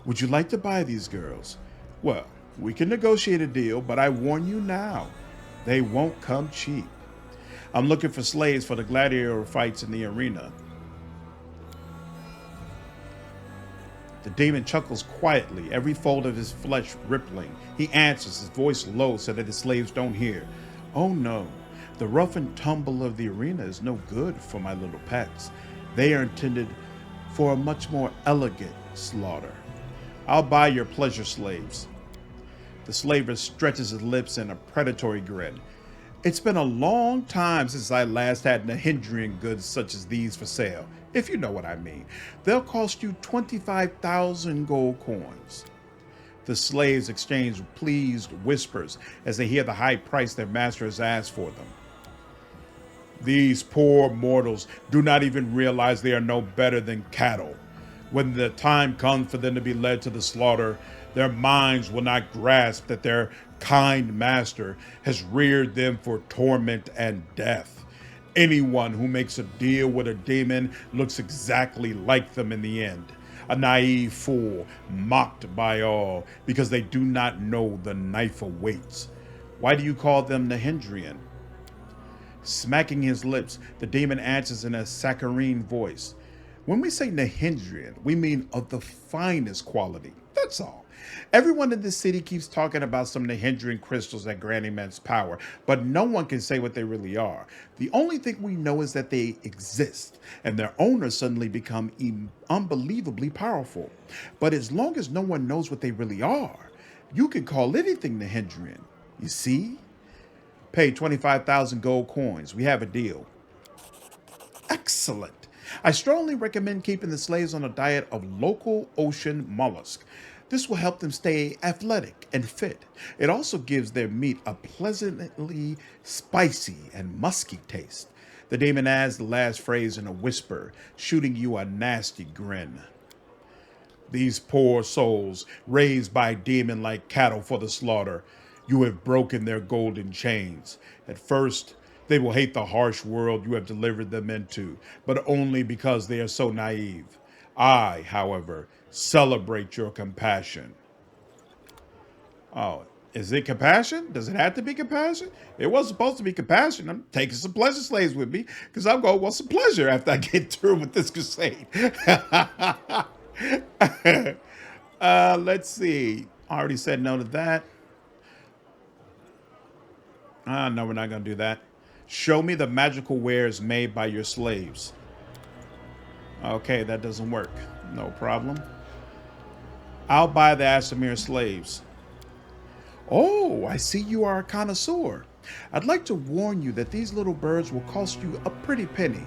"Would you like to buy these girls? Well, we can negotiate a deal, but I warn you now, they won't come cheap. I'm looking for slaves for the gladiator fights in the arena." The demon chuckles quietly, every fold of his flesh rippling. He answers, his voice low so that his slaves don't hear. "Oh no, the rough and tumble of the arena is no good for my little pets. They are intended for a much more elegant slaughter. I'll buy your pleasure slaves." The slaver stretches his lips in a predatory grin. "It's been a long time since I last had Nahindrian goods such as these for sale, if you know what I mean. They'll cost you 25,000 gold coins." The slaves exchange pleased whispers as they hear the high price their master has asked for them. "These poor mortals do not even realize they are no better than cattle. When the time comes for them to be led to the slaughter, their minds will not grasp that their kind master has reared them for torment and death. Anyone who makes a deal with a demon looks exactly like them in the end. A naive fool, mocked by all, because they do not know the knife awaits. Why do you call them Nahindrian?" Smacking his lips, the demon answers in a saccharine voice. "When we say Nahindrian, we mean of the finest quality. That's all. Everyone in this city keeps talking about some Nahindrian crystals that grant immense power, but no one can say what they really are. The only thing we know is that they exist, and their owners suddenly become unbelievably powerful. But as long as no one knows what they really are, you can call anything Nahindrian. You see? Pay 25,000 gold coins. We have a deal." "Excellent. I strongly recommend keeping the slaves on a diet of local ocean mollusk. This will help them stay athletic and fit. It also gives their meat a pleasantly spicy and musky taste." The demon adds the last phrase in a whisper, shooting you a nasty grin. These poor souls, raised by demon like cattle for the slaughter, you have broken their golden chains. At first, they will hate the harsh world you have delivered them into, but only because they are so naive. I, however, celebrate your compassion. Oh, is it compassion? Does it have to be compassion? It wasn't supposed to be compassion. I'm taking some pleasure slaves with me because I'm going to want some pleasure after I get through with this crusade. Let's see. I already said no to that. No, we're not going to do that. Show me the magical wares made by your slaves. Okay, that doesn't work. No problem. I'll buy the Aasimar slaves. Oh, I see you are a connoisseur. I'd like to warn you that these little birds will cost you a pretty penny.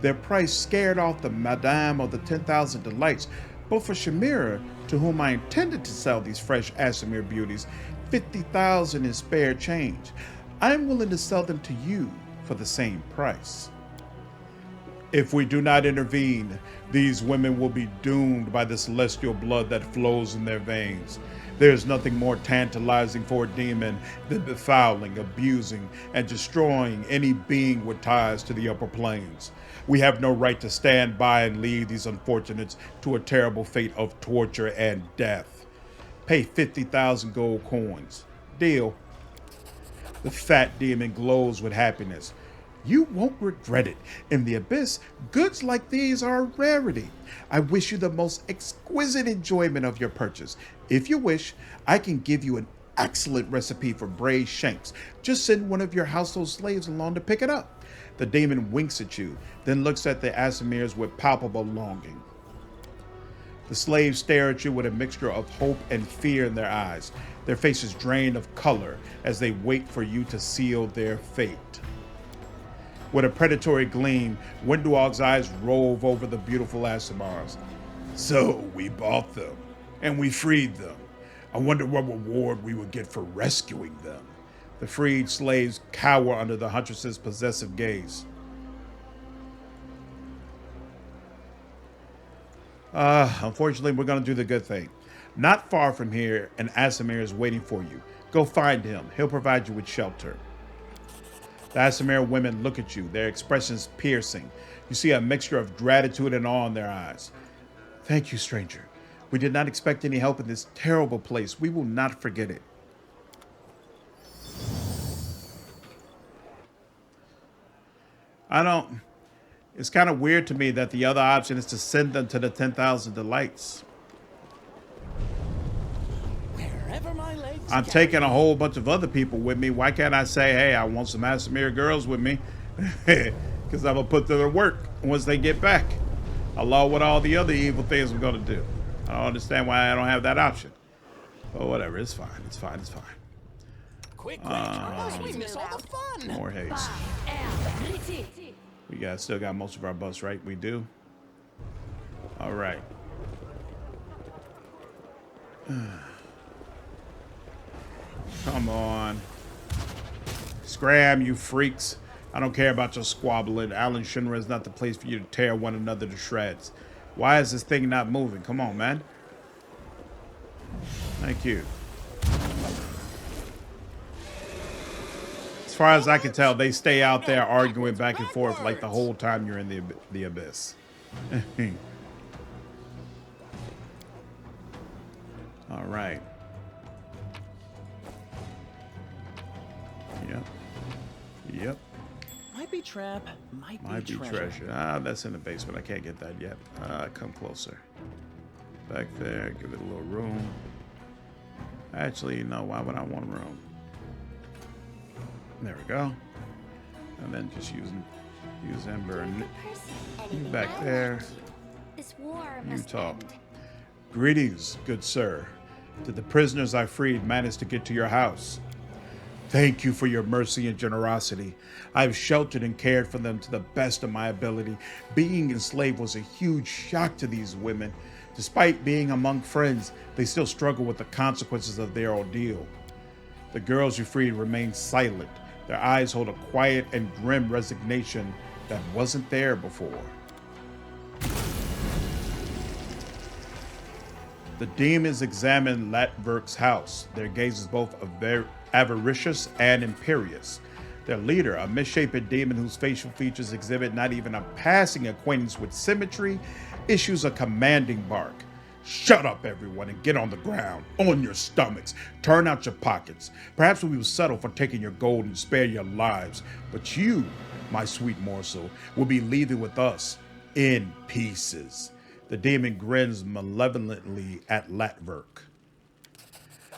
Their price scared off the Madame of the 10,000 Delights, but for Shamira, to whom I intended to sell these fresh Aasimar beauties, 50,000 in spare change. I am willing to sell them to you for the same price. If we do not intervene, these women will be doomed by the celestial blood that flows in their veins. There is nothing more tantalizing for a demon than befouling, abusing, and destroying any being with ties to the upper planes. We have no right to stand by and leave these unfortunates to a terrible fate of torture and death. Pay 50,000 gold coins. Deal. The fat demon glows with happiness. You won't regret it. In the Abyss, goods like these are a rarity. I wish you the most exquisite enjoyment of your purchase. If you wish, I can give you an excellent recipe for braised shanks. Just send one of your household slaves along to pick it up. The demon winks at you, then looks at the Aasimars with palpable longing. The slaves stare at you with a mixture of hope and fear in their eyes, their faces drained of color as they wait for you to seal their fate. With a predatory gleam, Windwalk's eyes rove over the beautiful Aasimars. So we bought them, and we freed them. I wonder what reward we would get for rescuing them. The freed slaves cower under the huntress's possessive gaze. Unfortunately, we're going to do the good thing. Not far from here, an Aasimar is waiting for you. Go find him. He'll provide you with shelter. The Aasimar women look at you, their expressions piercing. You see a mixture of gratitude and awe in their eyes. Thank you, stranger. We did not expect any help in this terrible place. We will not forget it. It's kind of weird to me that the other option is to send them to the 10,000 Delights. Wherever my legs I'm taking a whole bunch of other people with me. Why can't I say, hey, I want some Aasimar girls with me? Because I'm going to put them to work once they get back. Along with all the other evil things I'm going to do. I don't understand why I don't have that option. But whatever, it's fine. It's fine. It's fine. Quick, else we miss all the fun. More haste. We still got most of our bus, right? We do. All right. Come on. Scram, you freaks. I don't care about your squabbling. Alan Shinra is not the place for you to tear one another to shreds. Why is this thing not moving? Come on, man. Thank you. As far as I can tell, they stay out there arguing back and forth like the whole time you're in the Abyss. All right. Yep. Might be trap, might be treasure. That's in the basement. I can't get that yet. Come closer. Back there. Give it a little room. Actually, no. Why would I want room? There we go. And then just use Ember and you back there. This war You must talk. end. Greetings, good sir. Did the prisoners I freed manage to get to your house? Thank you for your mercy and generosity. I have sheltered and cared for them to the best of my ability. Being enslaved was a huge shock to these women. Despite being among friends, they still struggle with the consequences of their ordeal. The girls you freed remain silent. Their eyes hold a quiet and grim resignation that wasn't there before. The demons examine Latverk's house. Their gaze is both avaricious and imperious. Their leader, a misshapen demon whose facial features exhibit not even a passing acquaintance with symmetry, issues a commanding bark. Shut up, everyone, and get on the ground, on your stomachs. Turn out your pockets. Perhaps we will settle for taking your gold and spare your lives. But you, my sweet morsel, will be leaving with us in pieces. The demon grins malevolently at Latverk.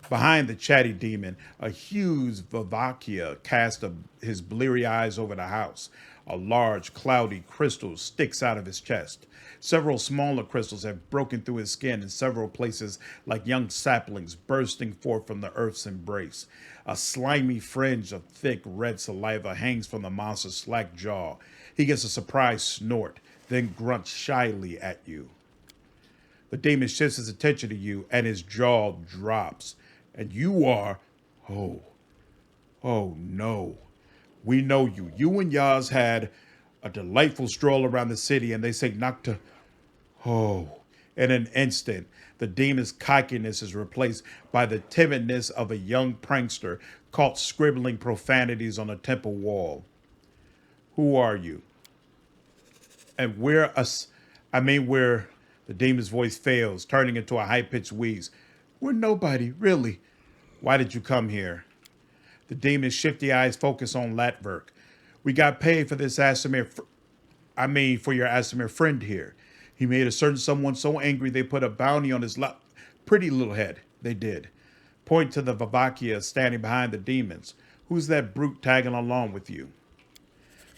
Behind the chatty demon, a huge Vavakia casts his bleary eyes over the house. A large, cloudy crystal sticks out of his chest. Several smaller crystals have broken through his skin in several places like young saplings bursting forth from the earth's embrace. A slimy fringe of thick red saliva hangs from the monster's slack jaw. He gets a surprised snort, then grunts shyly at you. The demon shifts his attention to you, and his jaw drops. And you are, oh no. We know you. You and Yaz had a delightful stroll around the city, and they say Nocta. Oh, in an instant, the demon's cockiness is replaced by the timidness of a young prankster caught scribbling profanities on a temple wall. Who are you? And where the demon's voice fails, turning into a high-pitched wheeze. We're nobody, really. Why did you come here? The demon's shifty eyes focus on Latverk. We got paid for this for your Asimir friend here. He made a certain someone so angry they put a bounty on his pretty little head. They did. Point to the Vavakia standing behind the demons. Who's that brute tagging along with you?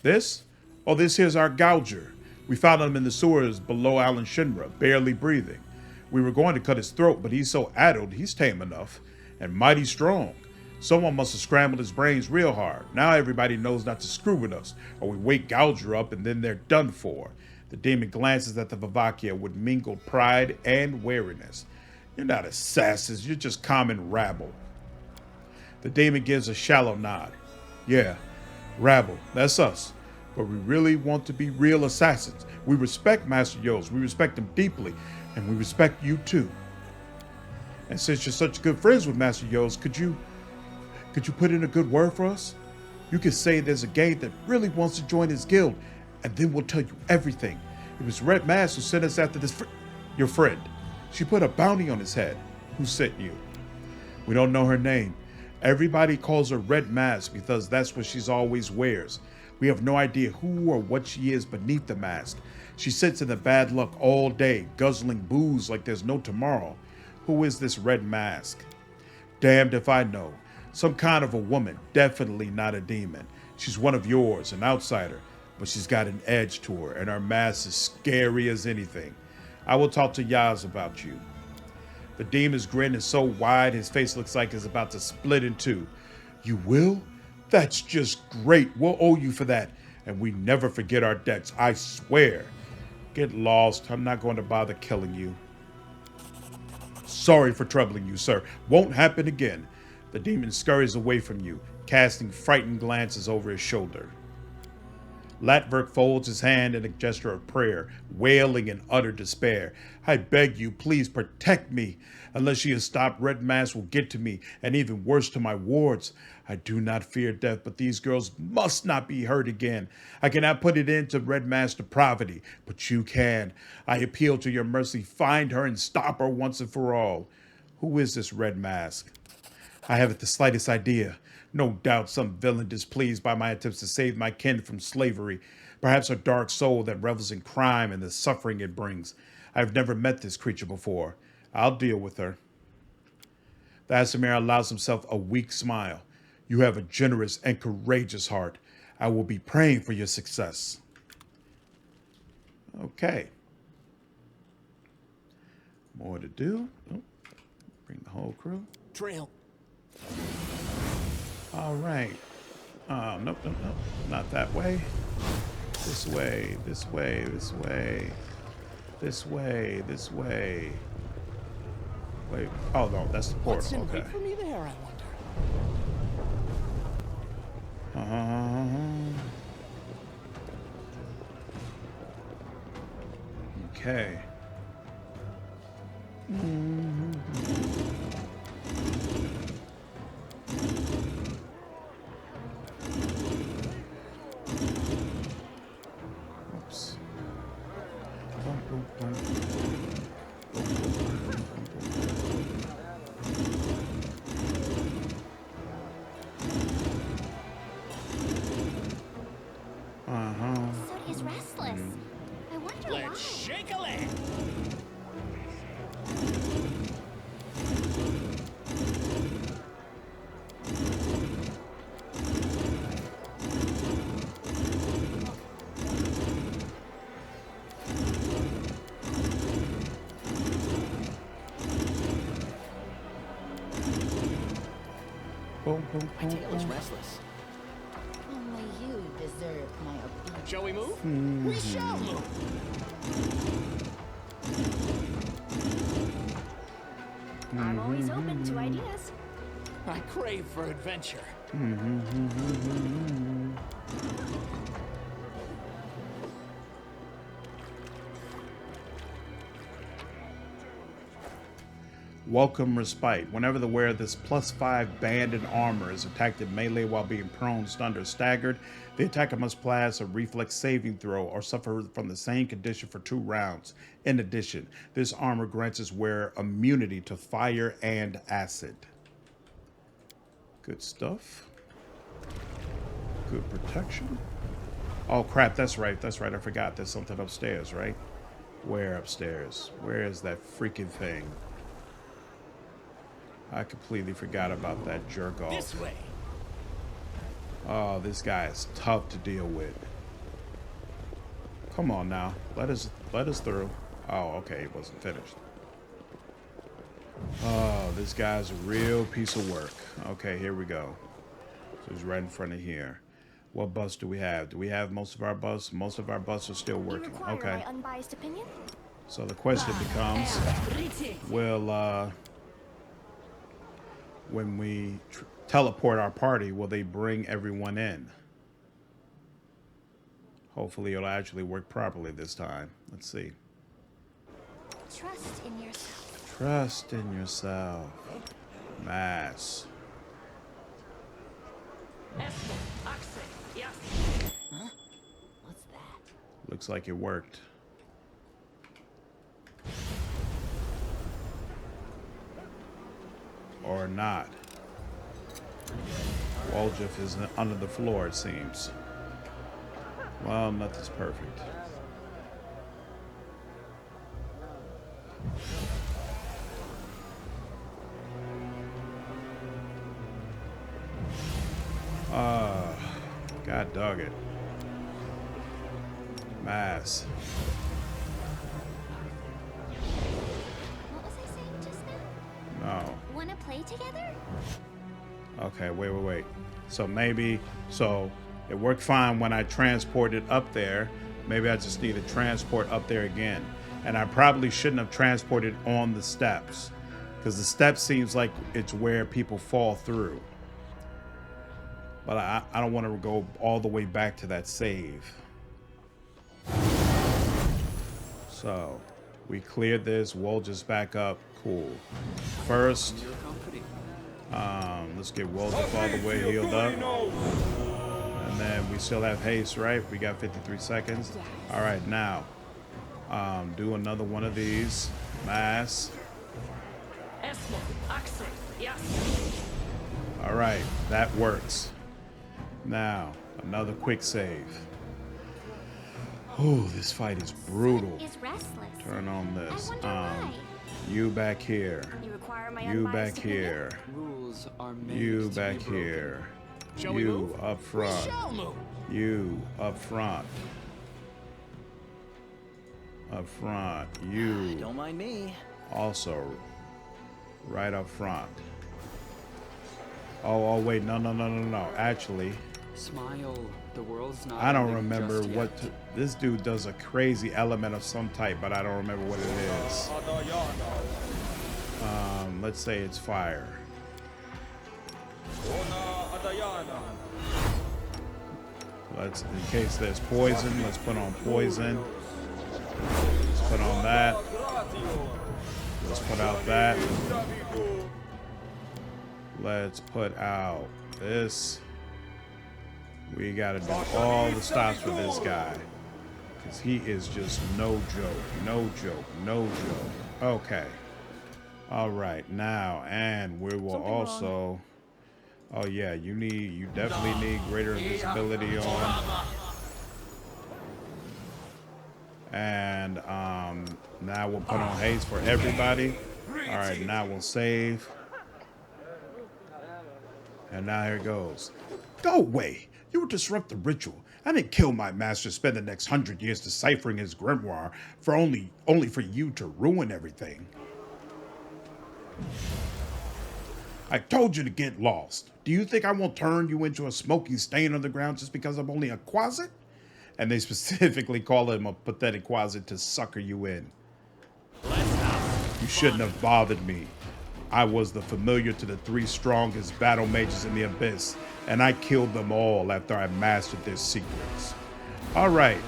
This? Oh, this here's our gouger. We found him in the sewers below Alan Shinra, barely breathing. We were going to cut his throat, but he's so addled, he's tame enough. And mighty strong. Someone must have scrambled his brains real hard. Now everybody knows not to screw with us, or we wake Gouger up and then they're done for. The demon glances at the Vavakia with mingled pride and wariness. You're not assassins, you're just common rabble. The demon gives a shallow nod. Yeah, rabble, that's us. But we really want to be real assassins. We respect Master Yo's, we respect him deeply, and we respect you too. And since you're such good friends with Master Yo's, could you put in a good word for us? You could say there's a gang that really wants to join his guild, and then we'll tell you everything. It was Red Mask who sent us after your friend. She put a bounty on his head. Who sent you? We don't know her name. Everybody calls her Red Mask because that's what she's always wears. We have no idea who or what she is beneath the mask. She sits in the bad luck all day, guzzling booze like there's no tomorrow. Who is this Red Mask? Damned if I know. Some kind of a woman, definitely not a demon. She's one of yours, an outsider, but she's got an edge to her, and her mask is scary as anything. I will talk to Yaz about you. The demon's grin is so wide, his face looks like it's about to split in two. You will? That's just great. We'll owe you for that, and we never forget our debts, I swear. Get lost. I'm not going to bother killing you. Sorry for troubling you, sir. Won't happen again. The demon scurries away from you, casting frightened glances over his shoulder. Latverk folds his hand in a gesture of prayer, wailing in utter despair. I beg you, please protect me. Unless she has stopped, Red Mask will get to me, and even worse to my wards. I do not fear death, but these girls must not be hurt again. I cannot put it into Red Mask's depravity, but you can. I appeal to your mercy. Find her and stop her once and for all. Who is this Red Mask? I haven't the slightest idea. No doubt some villain displeased by my attempts to save my kin from slavery. Perhaps a dark soul that revels in crime and the suffering it brings. I've never met this creature before. I'll deal with her. The Asimir allows himself a weak smile. You have a generous and courageous heart. I will be praying for your success. Okay. More to do. Oh, bring the whole crew. Trail. All right. Nope. Not that way. This way, this way, this way. This way, this way. Wait. Oh, no, that's the portal. What's in Okay. wait for me there, I wonder? Okay. Boom, boom, My boom, tail is boom. restless. Only you deserve my obedience. Shall we move? Hmm. We shall move. I'm always open to ideas. I crave for adventure. Welcome respite. Whenever the wearer of this +5 band in armor is attacked in melee while being prone, stunned, or staggered, the attacker must pass a reflex saving throw or suffer from the same condition for 2 rounds. In addition, this armor grants its wearer immunity to fire and acid. Good stuff. Good protection. Oh crap, that's right, I forgot there's something upstairs, right? Where upstairs? Where is that freaking thing? I completely forgot about that jerk off. This way. Oh, this guy is tough to deal with. Come on now. Let us through. Oh, okay, it wasn't finished. Oh, this guy's a real piece of work. Okay, here we go. So he's right in front of here. What bus do we have? Do we have most of our bus? Most of our bus are still You working. require Okay. my unbiased opinion? So the question becomes, will when we teleport our party, will they bring everyone in? Hopefully it'll actually work properly this time. Let's see. Trust in yourself. Trust in yourself. Mass. What's that? Looks like it worked. Or not. Woljif is under the floor, it seems. Well, nothing's perfect. God dog it. Mass. What was I saying just now? No. Wanna play together? Okay, wait. So it worked fine when I transported up there. Maybe I just need to transport up there again. And I probably shouldn't have transported on the steps, because the steps seems like it's where people fall through. But I don't want to go all the way back to that save. So we cleared this. We'll just back up. Cool. First, let's get Woljif all the way healed up. And then we still have haste, right? We got 53 seconds. All right, now do another one of these. Mass. All right, that works. Now, another quick save. Ooh, this fight is brutal. Is restless. Turn on this. I wonder why. You back here. You require my You unbiased back opinion? here. Rules are made You to back be broken. here. Shall we You move? up We front. shall move. You up front. Up front. You Don't mind me. also right up front. Oh wait, no. Actually, Smile. The world's not I don't ending remember just what yet. this dude does a crazy element of some type, but I don't remember what it is. Let's say it's fire. Let's, in case there's poison, let's put on poison. Let's put on that. Let's put out that. Let's put out this. We gotta do all the stops for this guy, because he is just no joke. Okay. All right, now, and we will also. Oh yeah, you definitely need greater invisibility on. And now we'll put on haste for everybody. All right, now we'll save. And now here it goes. Go away! You will disrupt the ritual. I didn't kill my master, spend the next 100 years deciphering his grimoire for only for you to ruin everything. I told you to get lost. Do you think I won't turn you into a smoky stain on the ground just because I'm only a quasit? And they specifically call him a pathetic quasit to sucker you in. You shouldn't have bothered me. I was the familiar to the 3 strongest battle mages in the Abyss, and I killed them all after I mastered their secrets. All right.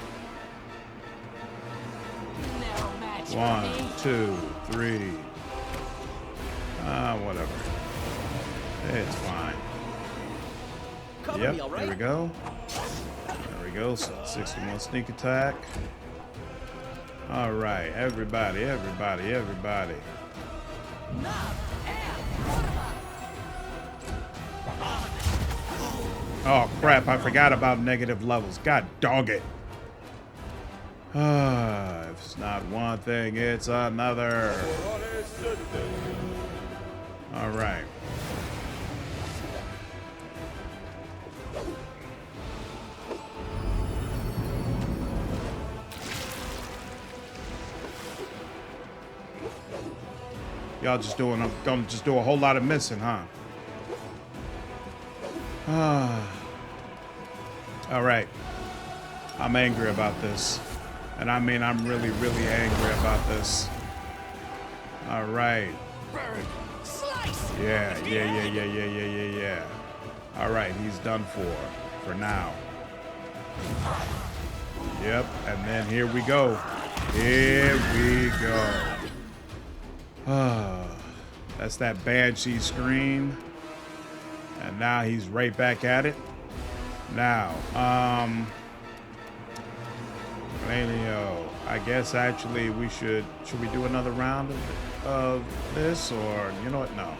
1, 2, 3. Whatever. It's fine. Yep, there we go. There we go. So 61 sneak attack. All right, everybody. Oh crap, I forgot about negative levels. God dog it. If it's not one thing, it's another. All right. Y'all just doing, I'm gonna just do a whole lot of missing, huh? All right. I'm angry about this. And I mean, I'm really, really angry about this. All right. Yeah. All right, he's done for now. Yep, and then here we go. That's that banshee scream. And now he's right back at it. Now, I guess actually we should we do another round of this, or you know what? No.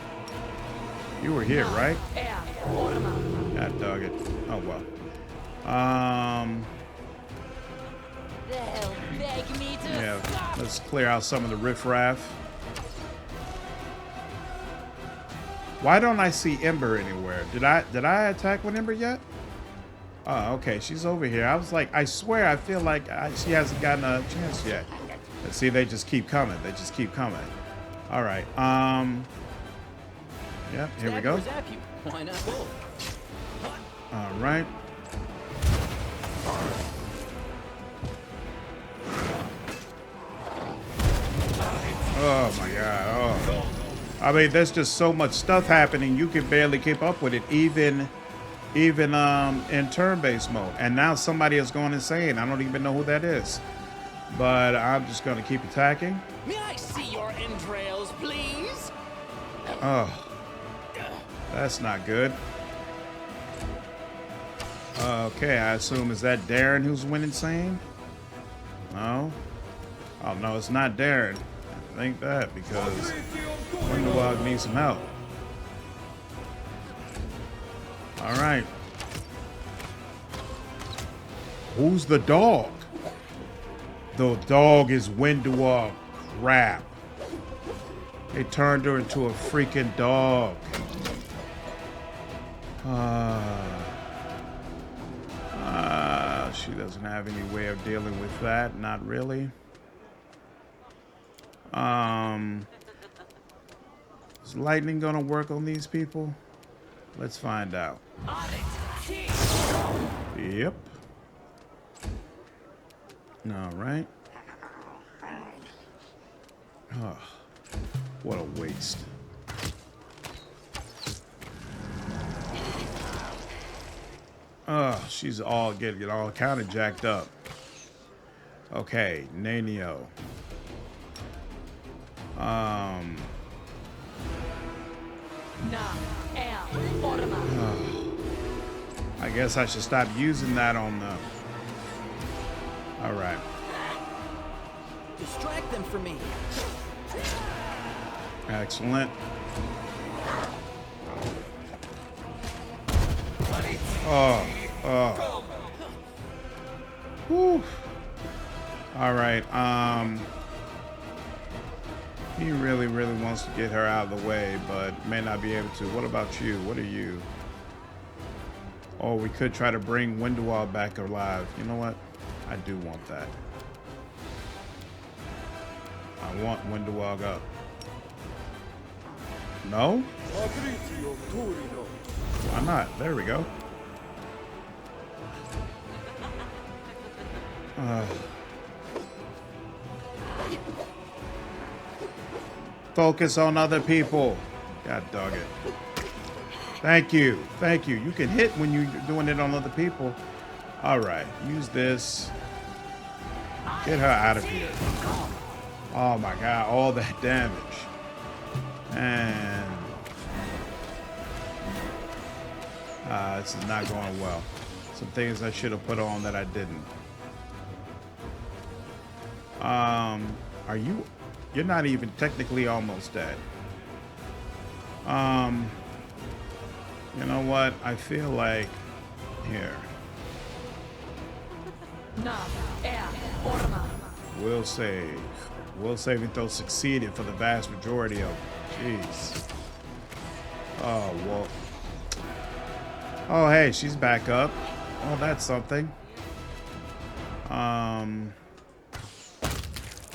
You were here, right? God dog it. Oh well. Yeah, let's clear out some of the riffraff. Why don't I see Ember anywhere? Did I attack with Ember yet? Oh, okay, she's over here. I was like, I swear, I feel like she hasn't gotten a chance yet. But see, they just keep coming. All right. Yep, here we go. Why not both? All right. Oh my God. Oh. I mean, there's just so much stuff happening. You can barely keep up with it, even in turn-based mode. And now somebody is going insane. I don't even know who that is. But I'm just going to keep attacking. May I see your entrails, please? Oh. That's not good. Okay, I assume is that Darren who's went insane? No. Oh no, it's not Darren. I think that because Worldwound needs some help. All right. Who's the dog? The dog is Windwall. Crap. They turned her into a freaking dog. She doesn't have any way of dealing with that. Not really. Is lightning gonna work on these people? Let's find out. Yep. All right. Oh, what a waste. Oh, she's all getting all kind of jacked up. Okay, Nanio. I guess I should stop using that on the. All right. Distract them for me. Excellent. Oh. Whew. All right. He really wants to get her out of the way, but may not be able to. What about you? What are you? Oh, we could try to bring Windwall back alive. You know what? I do want that. I want Windwall up. No? Why not? There we go. Focus on other people. God dog it. Thank you. Thank you. You can hit when you're doing it on other people. All right. Use this. Get her out of here. Oh my God. All that damage. And this is not going well. Some things I should have put on that I didn't. Are you? You're not even technically almost dead. You know what? I feel like here. Will save. Will saving throw succeeded for the vast majority of them. Jeez. Oh, well. Oh, hey, she's back up. Oh, that's something.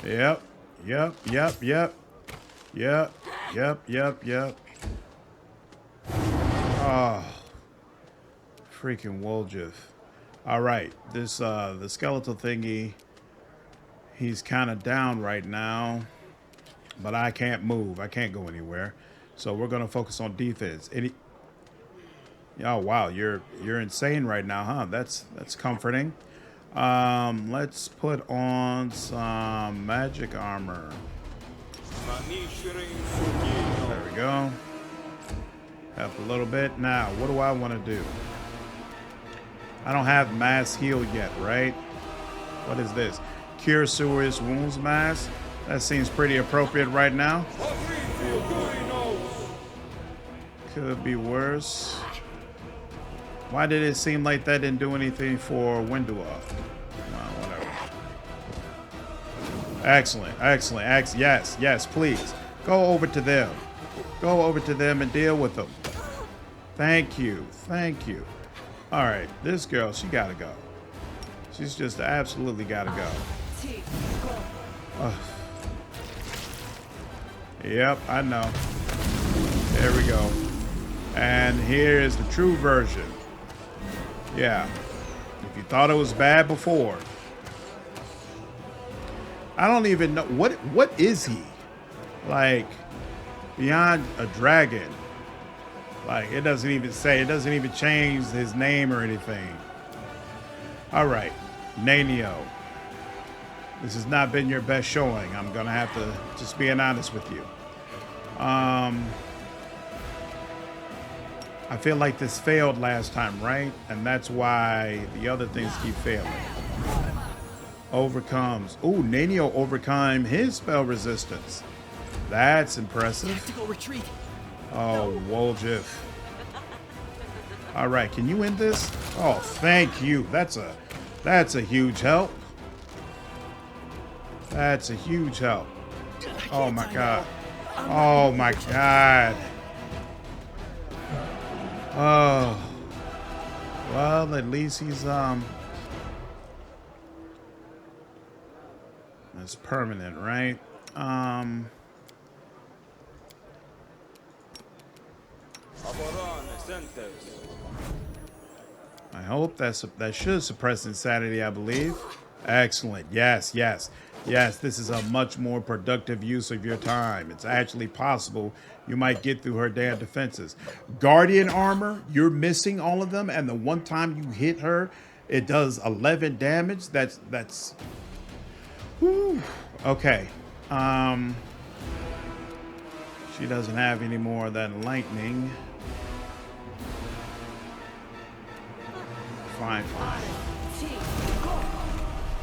Yep. Yep. Oh. Freaking Woljif. All right. This, the skeletal thingy, he's kind of down right now, but I can't move. I can't go anywhere. So we're going to focus on defense. Oh, wow. You're insane right now, huh? That's comforting. Let's put on some magic armor. There we go. Help a little bit. Now, what do I want to do? I don't have mass heal yet, right? What is this? Cure serious wounds mass? That seems pretty appropriate right now. Could be worse. Why did it seem like that didn't do anything for Windua? Well, whatever. Excellent. Yes, please. Go over to them. Go over to them and deal with them. Thank you. All right, this girl, she gotta go. She's just absolutely gotta go. Yep, I know. There we go. And here's the true version. Yeah. If you thought it was bad before. I don't even know. What is he? Like, beyond a dragon. Like, it doesn't even say. It doesn't even change his name or anything. All right. Nanio. This has not been your best showing. I'm going to have to just being honest with you. I feel like this failed last time, right? And that's why the other things keep failing. Overcomes. Ooh, Nanio overcome his spell resistance. That's impressive. Tactical retreat. Oh, Woljif. All right, can you end this? Oh, thank you. That's a huge help. That's a huge help. Oh my God. Oh my God. Oh. Well, at least he's it's permanent, right? I hope that should suppress insanity, I believe. Excellent. Yes. This is a much more productive use of your time. It's actually possible you might get through her damn defenses. Guardian armor, you're missing all of them, and the one time you hit her, it does 11 damage. That's whew. Okay. She doesn't have any more than lightning. Fine.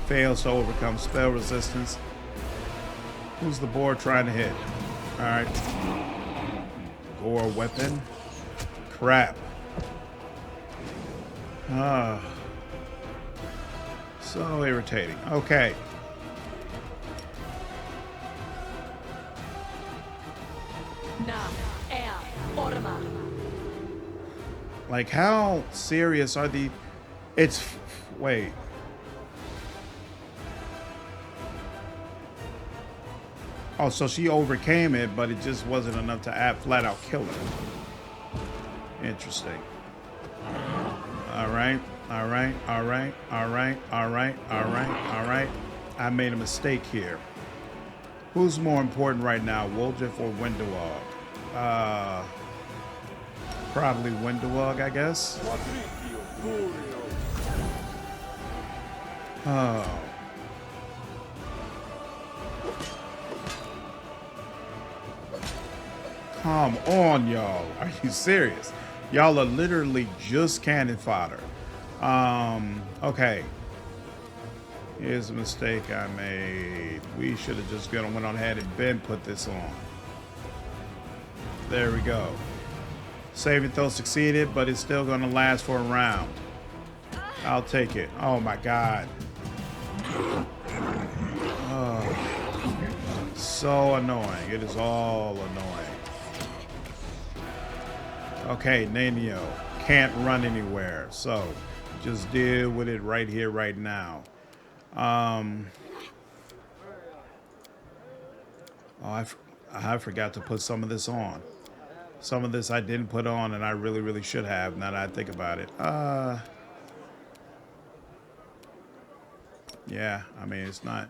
Fails to overcome spell resistance. Who's the board trying to hit? All right. Gore weapon. Crap. So irritating. Okay. Like, how serious are the... It's... Wait. Oh, so she overcame it, but it just wasn't enough to flat out kill her. Interesting. All right. All right. All right. All right. All right. All right. All right. I made a mistake here. Who's more important right now, Woljif or Windowog? Probably Windowog, I guess. Oh. Come on, y'all. Are you serious? Y'all are literally just cannon fodder. Okay. Here's a mistake I made. We should have just went on ahead and been put this on. There we go. Saving throw succeeded, but it's still going to last for a round. I'll take it. Oh my God. Oh, so annoying. It is all annoying. Okay, Nanio can't run anywhere, so just deal with it right here, right now. Oh, I forgot to put some of this on. Some of this I didn't put on, and I really, really should have, now that I think about it. Yeah, I mean, it's not...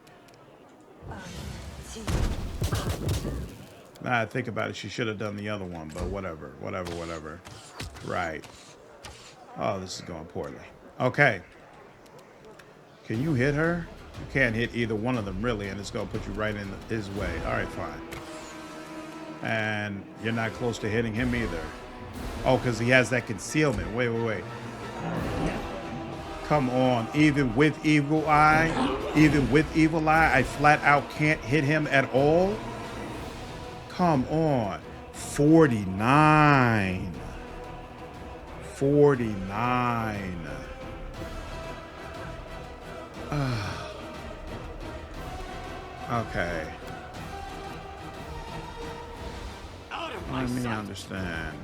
Now I think about it, she should have done the other one, but whatever, whatever, whatever. Right. Oh, this is going poorly. Okay. Can you hit her? You can't hit either one of them, really, and it's going to put you right in his way. All right, fine. And you're not close to hitting him either. Oh, because he has that concealment. Wait, wait, wait. Come on. Even with Evil Eye, I flat out can't hit him at all? Come on. 49. 49. Okay. Let me understand.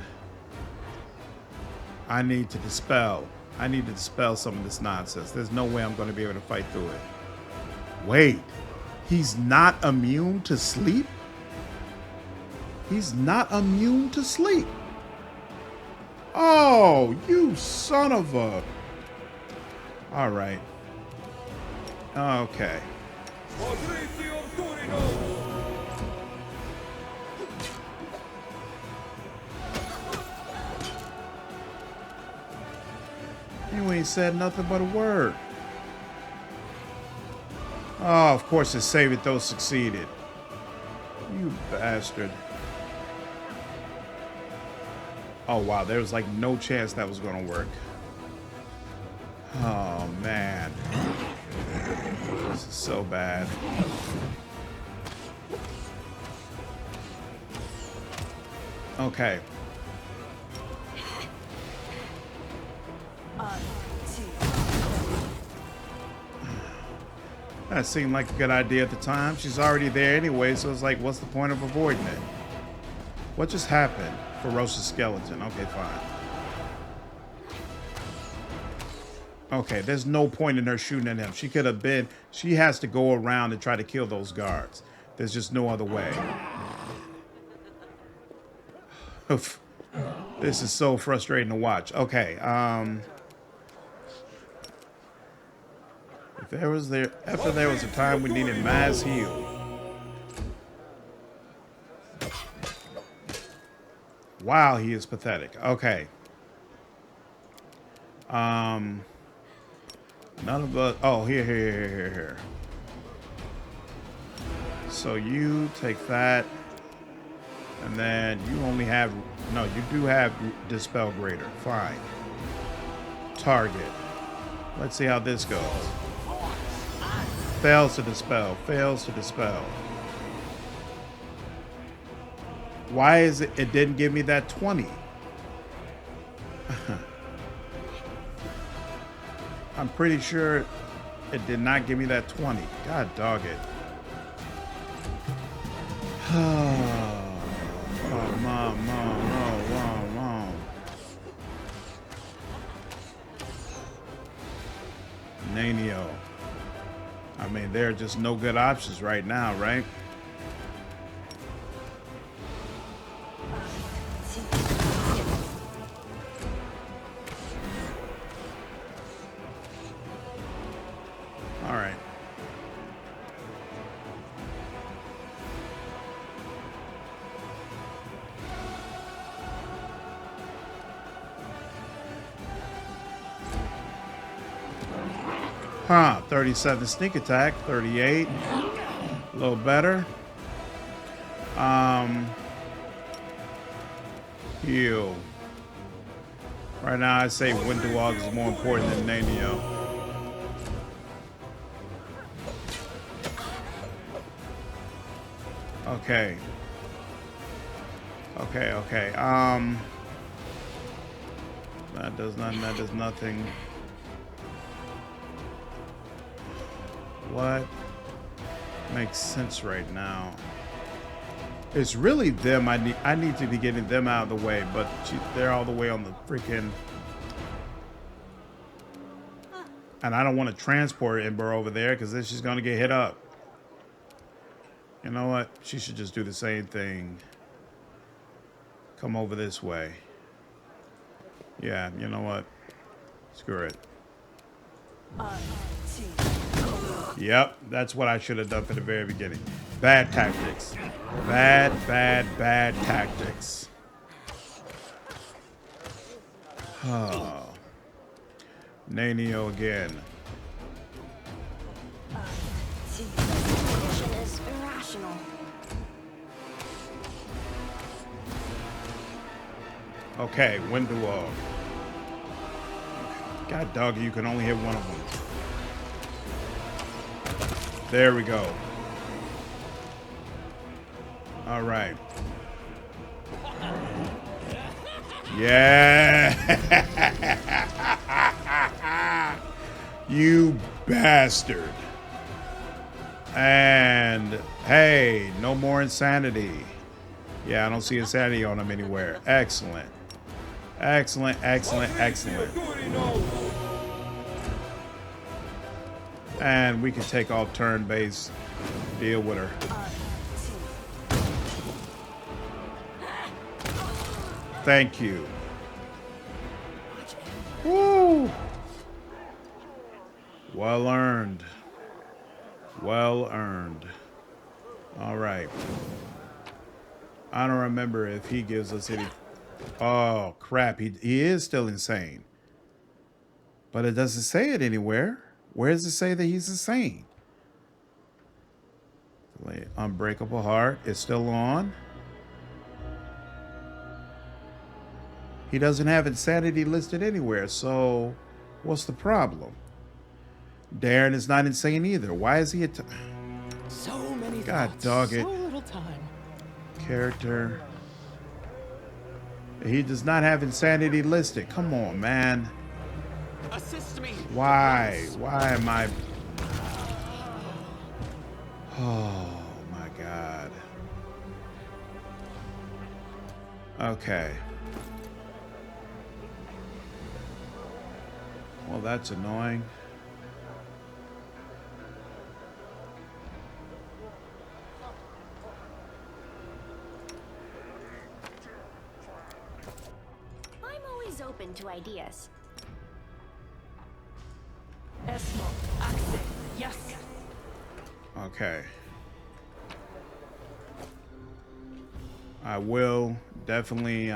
I need to dispel. I need to dispel some of this nonsense. There's no way I'm going to be able to fight through it. Wait. He's not immune to sleep? He's not immune to sleep. Oh, you son of a... All right. Okay. You ain't said nothing but a word. Oh, of course his save it though succeeded. You bastard. Oh wow, there was like no chance that was gonna work. Oh man. This is so bad. Okay. That seemed like a good idea at the time. She's already there anyway, so it's like, what's the point of avoiding it? What just happened? Ferocious skeleton. Okay, fine. Okay, there's no point in her shooting at him. She could have been... She has to go around and try to kill those guards. There's just no other way. This is so frustrating to watch. Okay, if there was a time we needed mass heal. Wow, he is pathetic. Okay. None of the... Oh, here. So you take that. And then you only have... No, you do have Dispel Greater. Fine. Target. Let's see how this goes. Fails to dispel. Fails to dispel. Why is it... It didn't give me that 20. I'm pretty sure it did not give me that 20. God dog it. Oh, mom. Nanio. I mean, there are just no good options right now, right? Huh, 37 sneak attack, 38. A little better. Heal. Right now, I say Windwalk is more important than Nanio. Okay. Okay. That does nothing. That does nothing. What makes sense right now? It's really them. I need to be getting them out of the way, but they're all the way on the freaking. And I don't want to transport Ember over there because then she's gonna get hit up. You know what? She should just do the same thing. Come over this way. Yeah, you know what? Screw it. Yep, that's what I should have done from the very beginning. Bad tactics. Bad tactics. Oh. Nanio again. This is irrational. Okay, Windwall. God dog, you can only hit one of them. There we go. All right. Yeah. You bastard. And hey, no more insanity. Yeah, I don't see insanity on him anywhere. Excellent. Excellent. And we can take off turn base, deal with her. Thank you. Woo! Well earned. Well earned. All right. I don't remember if he gives us any. Oh, crap. He is still insane. But it doesn't say it anywhere. Where does it say that he's insane? Unbreakable Heart is still on. He doesn't have insanity listed anywhere, so what's the problem? Darren is not insane either. Why is he So many God thoughts, dog it. so little time. Character. He does not have insanity listed. Come on, man. Assist me. Why? Why am I... Oh, my God. Okay. Well, that's annoying. I'm always open to ideas. Yes. Okay. I will definitely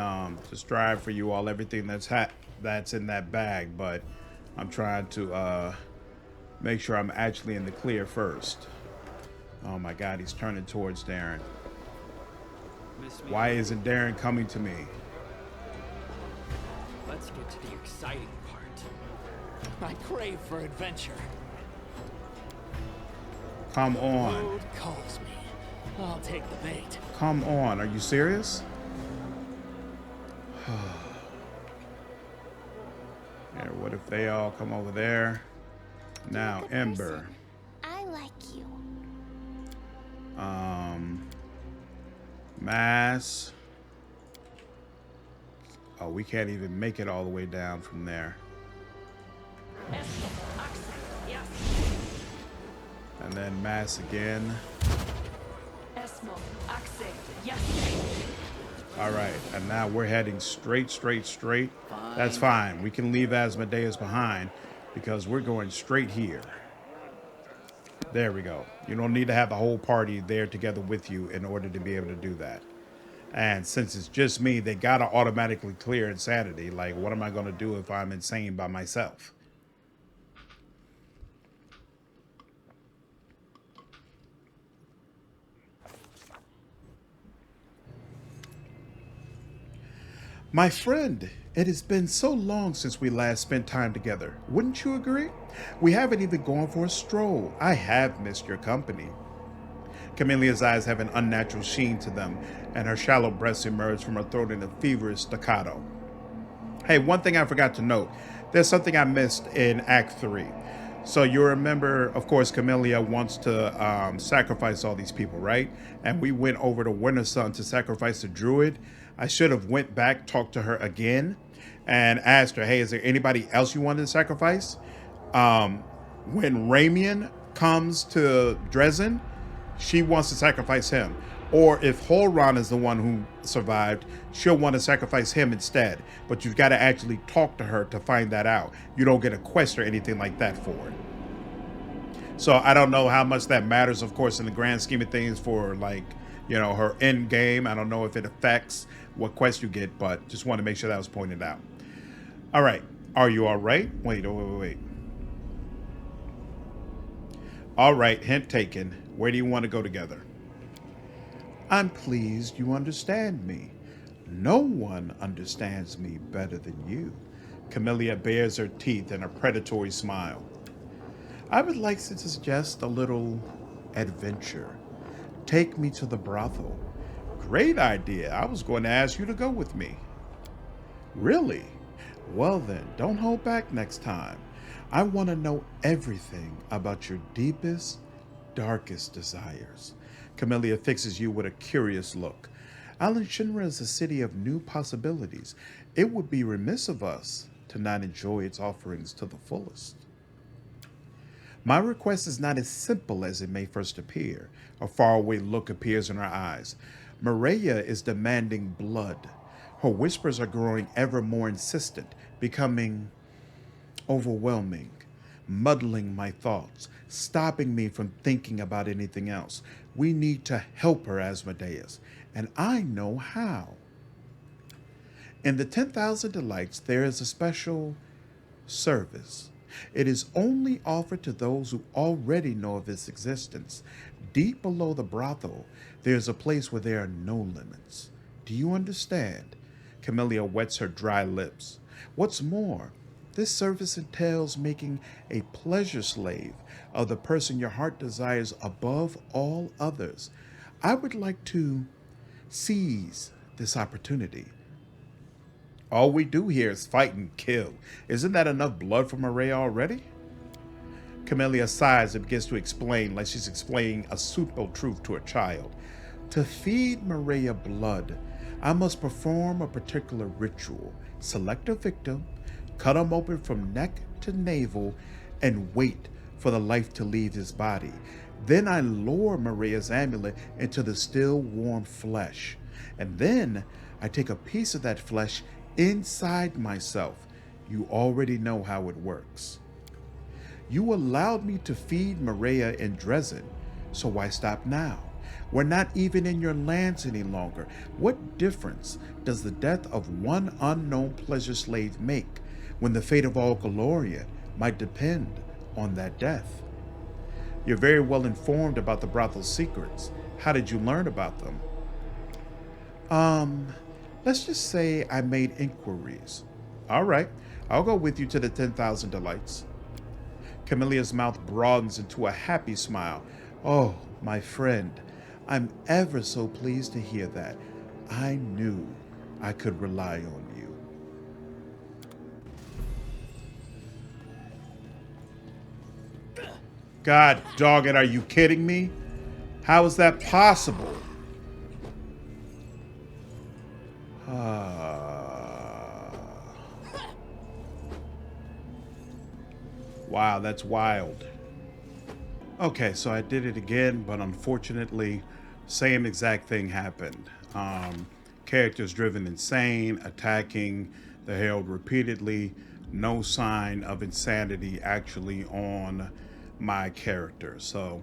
strive for you all everything that's in that bag, but I'm trying to make sure I'm actually in the clear first. Oh my God, he's turning towards Darren. Why isn't Darren coming to me? Let's get to the exciting part. I crave for adventure. Come The on. road calls me. I'll take the bait. Come on. Are you serious? Yeah, what if they all come over there? Now, Good Ember. person. I like you. Mass. Oh, we can't even make it all the way down from there. And then mass again. All right, and now we're heading straight. That's fine. We can leave Asmodeus behind because we're going straight here. There we go. You don't need to have the whole party there together with you in order to be able to do that. And since it's just me, they gotta automatically clear insanity. Like, what am I gonna do if I'm insane by myself? My friend, it has been so long since we last spent time together. Wouldn't you agree? We haven't even gone for a stroll. I have missed your company. Camelia's eyes have an unnatural sheen to them, and her shallow breasts emerge from her throat in a feverish staccato. Hey, one thing I forgot to note. There's something I missed in Act 3. So you remember, of course, Camellia wants to sacrifice all these people, right? And we went over to Winter Sun to sacrifice the druid. I should have went back, talked to her again, and asked her, hey, is there anybody else you wanted to sacrifice? When Ramian comes to Dresden, she wants to sacrifice him. Or if Holron is the one who survived, she'll want to sacrifice him instead. But you've got to actually talk to her to find that out. You don't get a quest or anything like that for it. So I don't know how much that matters, of course, in the grand scheme of things for, like, you know, her end game. I don't know if it affects what quest you get, but just want to make sure that was pointed out. All right. Are you all right? Wait. All right. Hint taken. Where do you want to go together? I'm pleased you understand me. No one understands me better than you. Camellia bares her teeth in a predatory smile. I would like to suggest a little adventure. Take me to the brothel. Great idea. I was going to ask you to go with me. Really? Well then, don't hold back next time. I want to know everything about your deepest, darkest desires. Camellia fixes you with a curious look. Alan Shinra is a city of new possibilities. It would be remiss of us to not enjoy its offerings to the fullest. My request is not as simple as it may first appear. A faraway look appears in her eyes. Maria is demanding blood. Her whispers are growing ever more insistent, becoming overwhelming, muddling my thoughts, stopping me from thinking about anything else. We need to help her, Asmodeus, and I know how. In the 10,000 Delights, there is a special service. It is only offered to those who already know of its existence. Deep below the brothel, there is a place where there are no limits. Do you understand? Camellia wets her dry lips. What's more, this service entails making a pleasure slave of the person your heart desires above all others. I would like to seize this opportunity. All we do here is fight and kill. Isn't that enough blood for Maria already? Camellia sighs and begins to explain like she's explaining a simple truth to a child. To feed Maria blood, I must perform a particular ritual, select a victim, cut him open from neck to navel, and wait for the life to leave his body. Then I lower Maria's amulet into the still warm flesh. And then I take a piece of that flesh inside myself. You already know how it works. You allowed me to feed Maria in Dresden, so why stop now? We're not even in your lands any longer. What difference does the death of one unknown pleasure slave make when the fate of all Golarion might depend on that death? You're very well informed about the brothel's secrets. How did you learn about them? Let's just say I made inquiries. All right, I'll go with you to the 10,000 Delights. Camelia's mouth broadens into a happy smile. Oh, my friend, I'm ever so pleased to hear that. I knew I could rely on you. God dog it, are you kidding me? How is that possible? Wow, that's wild. Okay, so I did it again, but unfortunately, same exact thing happened. Characters driven insane, attacking the Herald repeatedly. No sign of insanity actually on my character. So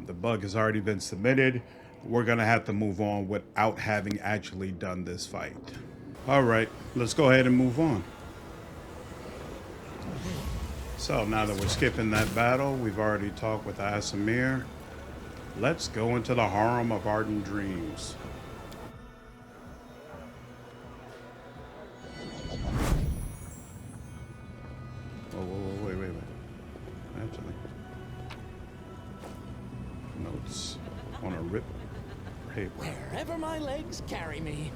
the bug has already been submitted. We're gonna have to move on without having actually done this fight. All right, let's go ahead and move on. So now that we're skipping that battle, we've already talked with Asamir. Let's go into the harem of ardent dreams. notes on a rip paper. Wherever my legs carry me.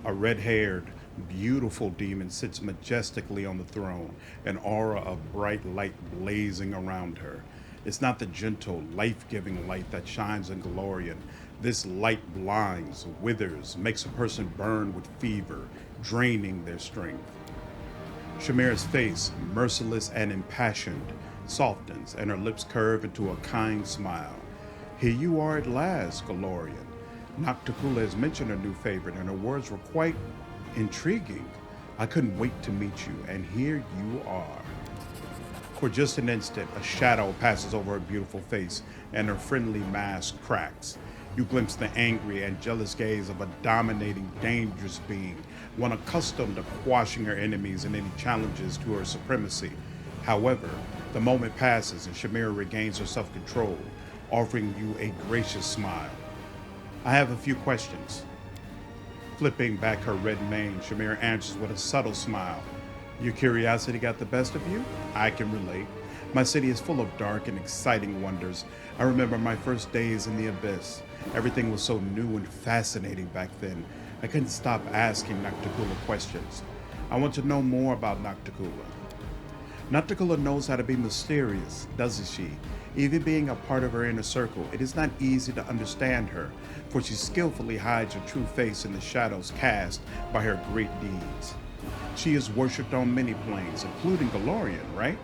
A red-haired, beautiful demon sits majestically on the throne, an aura of bright light blazing around her. It's not the gentle, life-giving light that shines in Golarion. This light blinds, withers, makes a person burn with fever, draining their strength. Shamira's face, merciless and impassioned, softens, and her lips curve into a kind smile. Here you are at last, Golarion. Nocticula has mentioned her new favorite, and her words were quite intriguing. I couldn't wait to meet you, and here you are. For just an instant, a shadow passes over her beautiful face, and her friendly mask cracks. You glimpse the angry and jealous gaze of a dominating, dangerous being, one accustomed to quashing her enemies and any challenges to her supremacy. However, the moment passes and Shamira regains her self-control, offering you a gracious smile. I have a few questions. Flipping back her red mane, Shamira answers with a subtle smile. Your curiosity got the best of you? I can relate. My city is full of dark and exciting wonders. I remember my first days in the Abyss. Everything was so new and fascinating back then. I couldn't stop asking Nocticula questions. I want to know more about Nocticula. Nocticula knows how to be mysterious, doesn't she? Even being a part of her inner circle, it is not easy to understand her, for she skillfully hides her true face in the shadows cast by her great deeds. She is worshipped on many planes, including Golarion, right?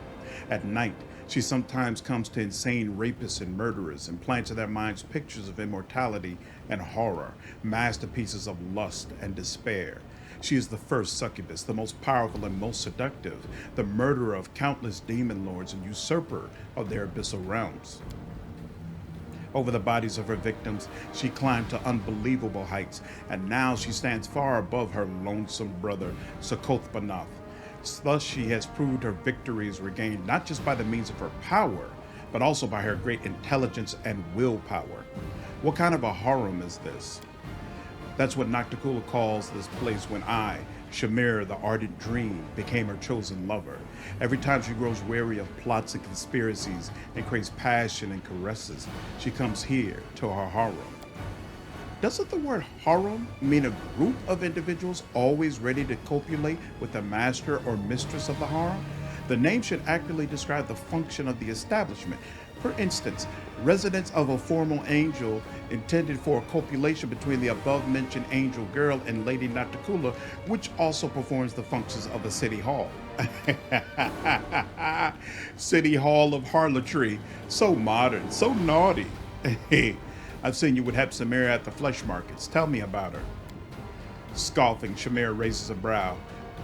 At night, she sometimes comes to insane rapists and murderers and plants in their minds pictures of immortality and horror, masterpieces of lust and despair. She is the first succubus, the most powerful and most seductive, the murderer of countless demon lords and usurper of their abyssal realms. Over the bodies of her victims, she climbed to unbelievable heights, and now she stands far above her lonesome brother, Sarkoris. Thus, she has proved her victories were gained not just by the means of her power, but also by her great intelligence and willpower. What kind of a harem is this? That's what Nocticula calls this place when I, Shamira, the ardent dream, became her chosen lover. Every time she grows weary of plots and conspiracies and craves passion and caresses, she comes here to her harem. Doesn't the word harem mean a group of individuals always ready to copulate with the master or mistress of the harem? The name should accurately describe the function of the establishment. For instance, residence of a formal angel intended for a copulation between the above-mentioned angel girl and Lady Nocticula, which also performs the functions of a city hall. City hall of harlotry. So modern, so naughty. I've seen you with Shamira at the flesh markets. Tell me about her. Scoffing, Shamira raises a brow.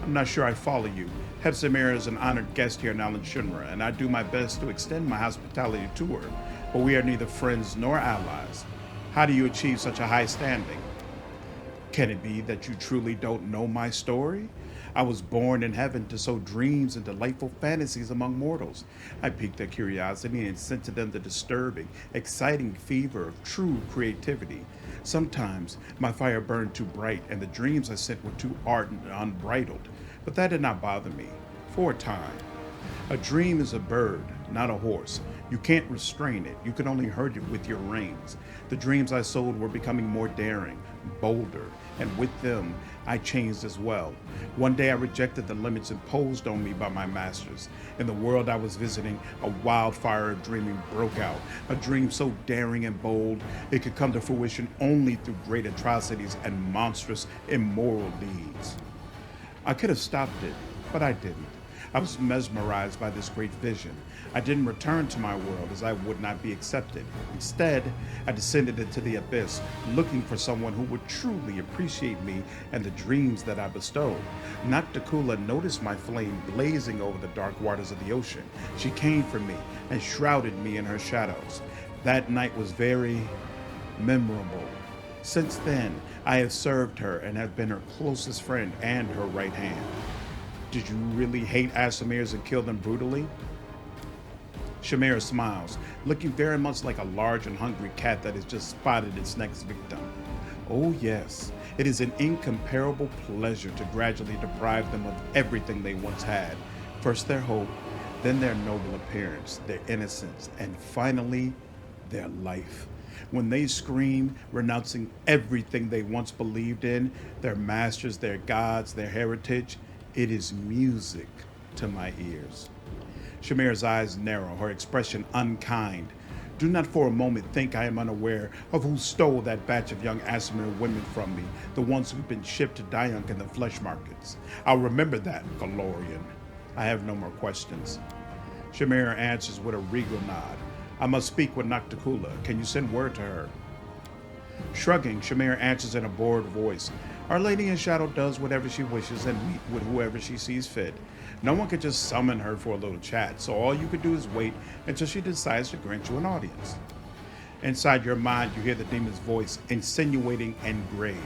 I'm not sure I follow you. Shamira is an honored guest here in Alan Shinra, and I do my best to extend my hospitality to her, but we are neither friends nor allies. How do you achieve such a high standing? Can it be that you truly don't know my story? I was born in heaven to sow dreams and delightful fantasies among mortals. I piqued their curiosity and sent to them the disturbing, exciting fever of true creativity. Sometimes my fire burned too bright and the dreams I sent were too ardent and unbridled, but that did not bother me, for a time. A dream is a bird, not a horse. You can't restrain it, you can only hurt it with your reins. The dreams I sowed were becoming more daring, bolder, and with them, I changed as well. One day I rejected the limits imposed on me by my masters. In the world I was visiting, a wildfire of dreaming broke out, a dream so daring and bold, it could come to fruition only through great atrocities and monstrous, immoral deeds. I could have stopped it, but I didn't. I was mesmerized by this great vision. I didn't return to my world as I would not be accepted. Instead, I descended into the abyss, looking for someone who would truly appreciate me and the dreams that I bestowed. Nocticula noticed my flame blazing over the dark waters of the ocean. She came for me and shrouded me in her shadows. That night was very memorable. Since then, I have served her and have been her closest friend and her right hand. Did you really hate Asamirs and kill them brutally? Shamira smiles, looking very much like a large and hungry cat that has just spotted its next victim. Oh yes, It is an incomparable pleasure to gradually deprive them of everything they once had. First their hope, then their noble appearance, their innocence, and finally, their life. When they scream, renouncing everything they once believed in, their masters, their gods, their heritage, it is music to my ears. Shamira's eyes narrow, her expression unkind. Do not for a moment think I am unaware of who stole that batch of young Aasimar women from me, the ones who've been shipped to Dyunk in the flesh markets. I'll remember that, Golarion. I have no more questions. Shamira answers with a regal nod. I must speak with Nocticula. Can you send word to her? Shrugging, Shamira answers in a bored voice. Our Lady in Shadow does whatever she wishes and meet with whoever she sees fit. No one could just summon her for a little chat, so all you could do is wait until she decides to grant you an audience. Inside your mind, you hear the demon's voice, insinuating and grave.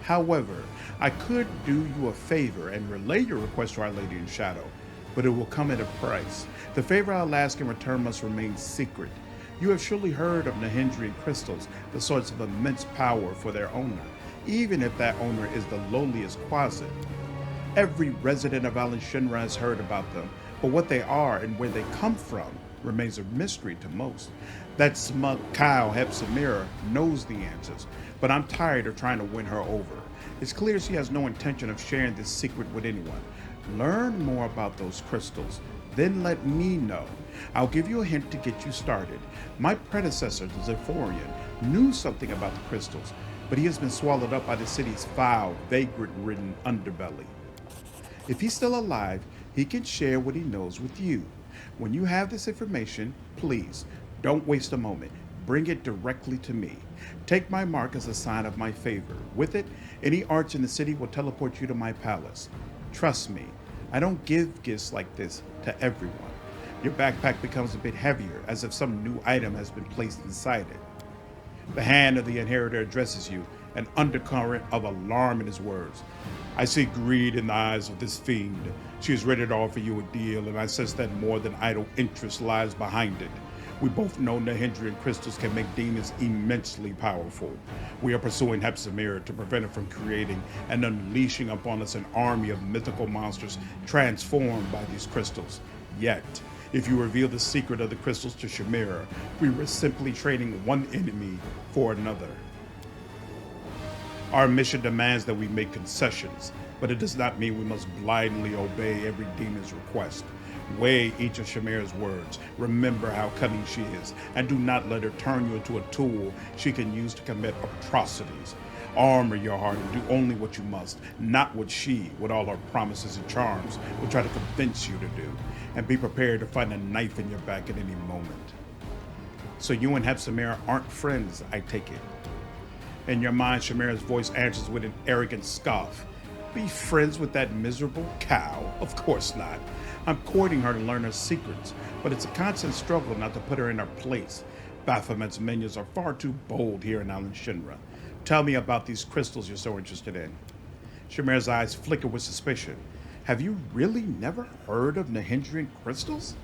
However, I could do you a favor and relay your request to Our Lady in Shadow, but it will come at a price. The favor I'll ask in return must remain secret. You have surely heard of Nahindrian crystals, the source of immense power for their owner, even if that owner is the lowliest quasit. Every resident of Shamira has heard about them, but what they are and where they come from remains a mystery to most. That smug cow, Shamira, knows the answers, but I'm tired of trying to win her over. It's clear she has no intention of sharing this secret with anyone. Learn more about those crystals, then let me know. I'll give you a hint to get you started. My predecessor, the Ziforian, knew something about the crystals, but he has been swallowed up by the city's foul, vagrant-ridden underbelly. If he's still alive, he can share what he knows with you. When you have this information, please, don't waste a moment. Bring it directly to me. Take my mark as a sign of my favor. With it, any arch in the city will teleport you to my palace. Trust me, I don't give gifts like this to everyone. Your backpack becomes a bit heavier, as if some new item has been placed inside it. The hand of the inheritor addresses you, an undercurrent of alarm in his words. I see greed in the eyes of this fiend. She is ready to offer you a deal, and I sense that more than idle interest lies behind it. We both know Nahindrian crystals can make demons immensely powerful. We are pursuing Shamira to prevent her from creating and unleashing upon us an army of mythical monsters transformed by these crystals. Yet, if you reveal the secret of the crystals to Shamira, we risk simply trading one enemy for another. Our mission demands that we make concessions, but it does not mean we must blindly obey every demon's request. Weigh each of Shamira's words, remember how cunning she is, and do not let her turn you into a tool she can use to commit atrocities. Armor your heart and do only what you must, not what she, with all her promises and charms, will try to convince you to do. And be prepared to find a knife in your back at any moment. So you and Shamira aren't friends, I take it. In your mind, Shamira's voice answers with an arrogant scoff. Be friends with that miserable cow? Of course not. I'm courting her to learn her secrets, but it's a constant struggle not to put her in her place. Baphomet's minions are far too bold here in Shamira. Tell me about these crystals you're so interested in. Shamira's eyes flicker with suspicion. Have you really never heard of Nahindrian crystals?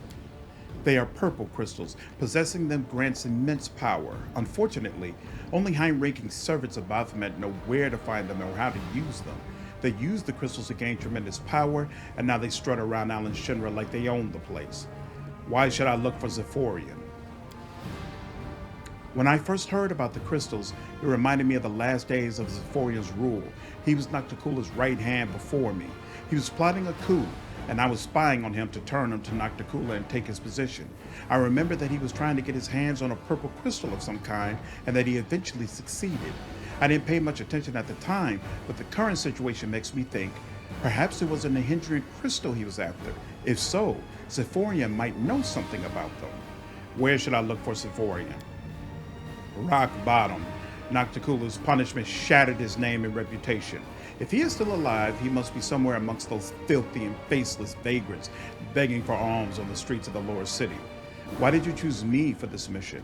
They are purple crystals. Possessing them grants immense power. Unfortunately, only high-ranking servants of Baphomet know where to find them or how to use them. They use the crystals to gain tremendous power, and now they strut around Shamira like they own the place. Why should I look for Ziforian? When I first heard about the crystals, it reminded me of the last days of Ziforian's rule. He was Nocticula's right hand before me. He was plotting a coup, and I was spying on him to turn him to Nocticula and take his position. I remember that he was trying to get his hands on a purple crystal of some kind, and that he eventually succeeded. I didn't pay much attention at the time, but the current situation makes me think perhaps it was a Nahindrian crystal he was after. If so, Ziforian might know something about them. Where should I look for Ziforian? Rock bottom. Nocticula's punishment shattered his name and reputation. If he is still alive, he must be somewhere amongst those filthy and faceless vagrants begging for alms on the streets of the lower city. Why did you choose me for this mission?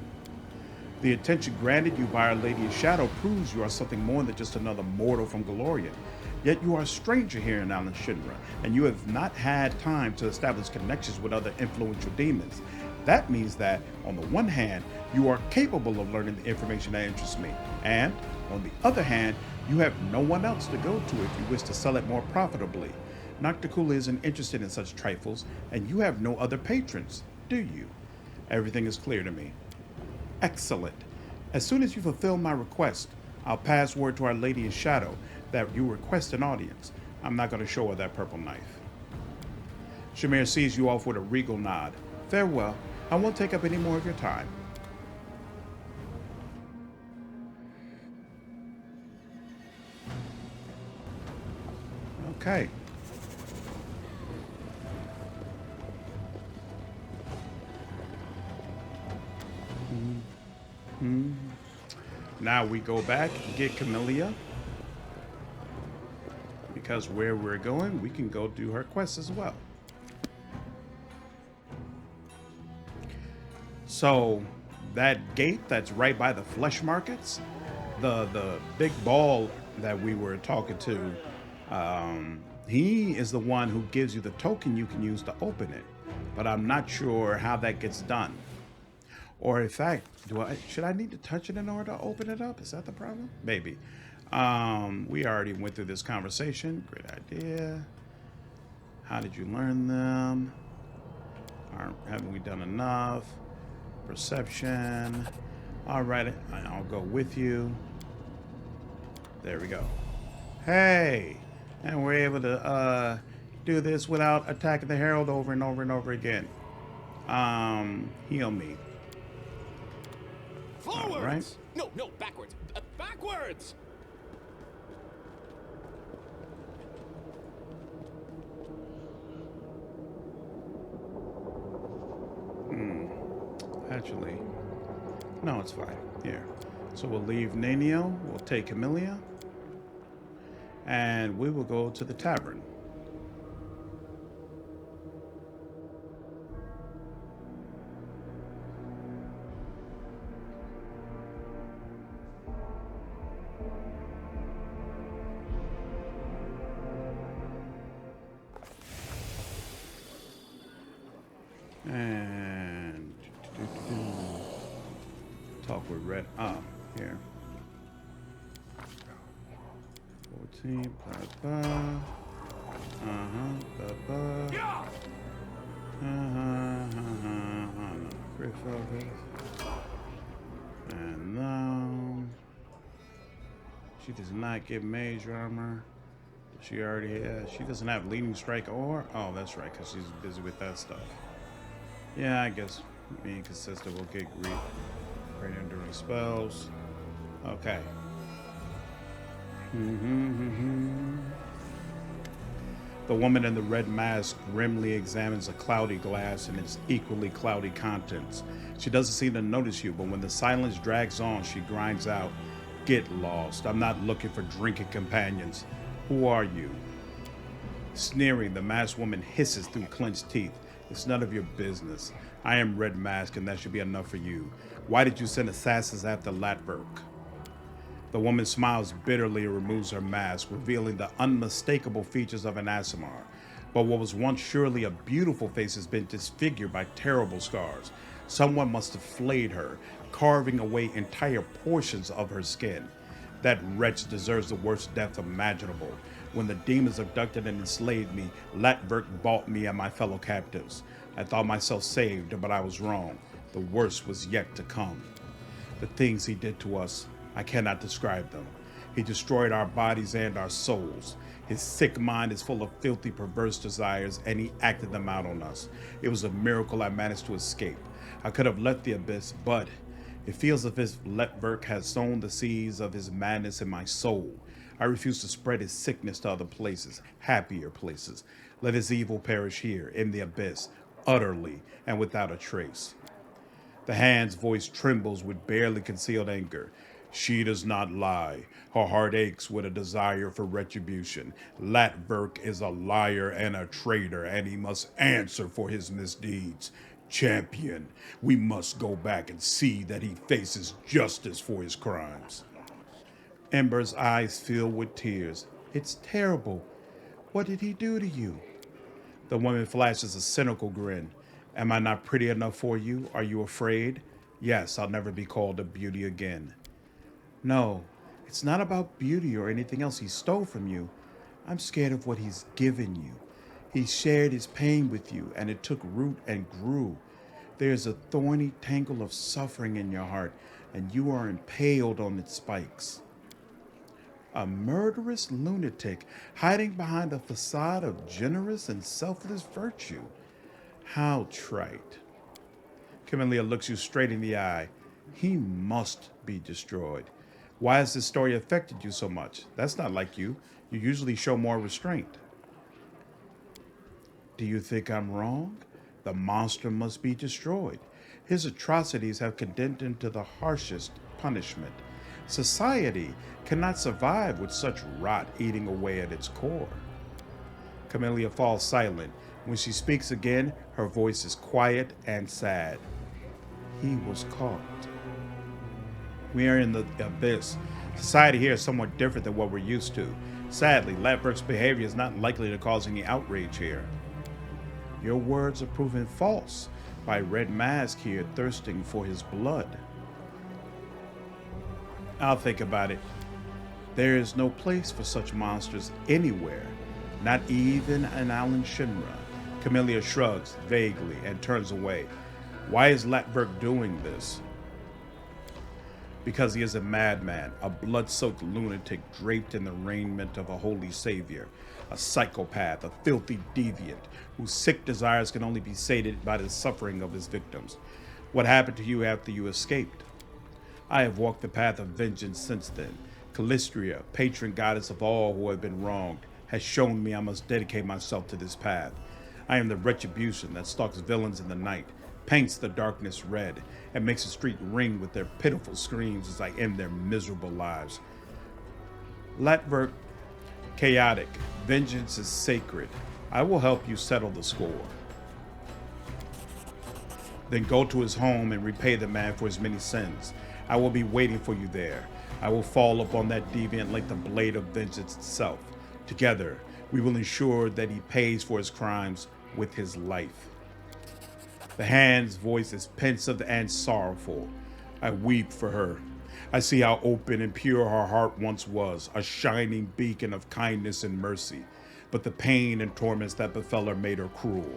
The attention granted you by Our Lady of Shadow proves you are something more than just another mortal from Golarion. Yet you are a stranger here in Shamira, and you have not had time to establish connections with other influential demons. That means that, on the one hand, you are capable of learning the information that interests me, and, on the other hand, You have no one else to go to if you wish to sell it more profitably. Nocticula isn't interested in such trifles, and you have no other patrons, do you? Everything is clear to me. Excellent. As soon as you fulfill my request, I'll pass word to Our Lady in Shadow that you request an audience. I'm not going to show her that purple knife. Shamira sees you off with a regal nod. Farewell. I won't take up any more of your time. Okay. Now we go back and get Camellia. Because where we're going, we can go do her quest as well. So that gate that's right by the flesh markets, the big ball that we were talking to, he is the one who gives you the token you can use to open it. But I'm not sure how that gets done. Or in fact, should I need to touch it in order to open it up? Is that the problem? Maybe. We already went through this conversation. Great idea. How did you learn them? Haven't we done enough? Perception. All right, I'll go with you. There we go. Hey, and we're able to do this without attacking the Herald over and over and over again. Heal me. Forwards! All right. No, backwards. Backwards! Actually, no, it's fine. Here. So we'll leave Nanio, we'll take Camellia, and we will go to the tavern. And talk with Red. Here. 14. Crit focus. And now she does not get mage armor. She already has. She doesn't have leading strike or. Oh, that's right, because she's busy with that stuff. Yeah, I guess being consistent will get great enduring spells. Okay. The woman in the red mask grimly examines a cloudy glass and its equally cloudy contents. She doesn't seem to notice you, but when the silence drags on, she grinds out, "Get lost. I'm not looking for drinking companions. Who are you?" Sneering, the masked woman hisses through clenched teeth. "It's none of your business. I am Red Mask, and that should be enough for you. Why did you send assassins after Latverk?" The woman smiles bitterly and removes her mask, revealing the unmistakable features of an Aasimar. But what was once surely a beautiful face has been disfigured by terrible scars. Someone must have flayed her, carving away entire portions of her skin. That wretch deserves the worst death imaginable. When the demons abducted and enslaved me, Latverk bought me and my fellow captives. I thought myself saved, but I was wrong. The worst was yet to come. The things he did to us, I cannot describe them. He destroyed our bodies and our souls. His sick mind is full of filthy, perverse desires, and he acted them out on us. It was a miracle I managed to escape. I could have left the abyss, but it feels as if Latverk has sown the seeds of his madness in my soul. I refuse to spread his sickness to other places, happier places. Let his evil perish here, in the abyss, utterly and without a trace. The hand's voice trembles with barely concealed anger. She does not lie. Her heart aches with a desire for retribution. Latverk is a liar and a traitor, and he must answer for his misdeeds. Champion, we must go back and see that he faces justice for his crimes. Ember's eyes fill with tears. It's terrible. What did he do to you? The woman flashes a cynical grin. Am I not pretty enough for you? Are you afraid? Yes, I'll never be called a beauty again. No, It's not about beauty or anything else he stole from you. I'm scared of what he's given you. He shared his pain with you, and it took root and grew. There's a thorny tangle of suffering in your heart, and you are impaled on its spikes. A murderous lunatic hiding behind a facade of generous and selfless virtue. How trite. Camellia looks you straight in the eye. He must be destroyed. Why has this story affected you so much? That's not like you. You usually show more restraint. Do you think I'm wrong? The monster must be destroyed. His atrocities have condemned him to the harshest punishment. Society cannot survive with such rot eating away at its core. Camellia falls silent. When she speaks again, her voice is quiet and sad. He was caught. We are in the abyss. Society here is somewhat different than what we're used to. Sadly, Latverk's behavior is not likely to cause any outrage here. Your words are proven false by Red Mask here thirsting for his blood. I'll think about it. There is no place for such monsters anywhere, not even in Alan Shamira. Camellia shrugs vaguely and turns away. Why is Latverk doing this? Because he is a madman, a blood-soaked lunatic draped in the raiment of a holy savior, a psychopath, a filthy deviant, whose sick desires can only be sated by the suffering of his victims. What happened to you after you escaped? I have walked the path of vengeance since then. Callistria, patron goddess of all who have been wronged, has shown me I must dedicate myself to this path. I am the retribution that stalks villains in the night, paints the darkness red, and makes the street ring with their pitiful screams as I end their miserable lives. Latverk, chaotic. Vengeance is sacred. I will help you settle the score. Then go to his home and repay the man for his many sins. I will be waiting for you there. I will fall upon that deviant like the blade of vengeance itself. Together, we will ensure that he pays for his crimes with his life. The hand's voice is pensive and sorrowful. I weep for her. I see how open and pure her heart once was, a shining beacon of kindness and mercy. But the pain and torments that befell her made her cruel.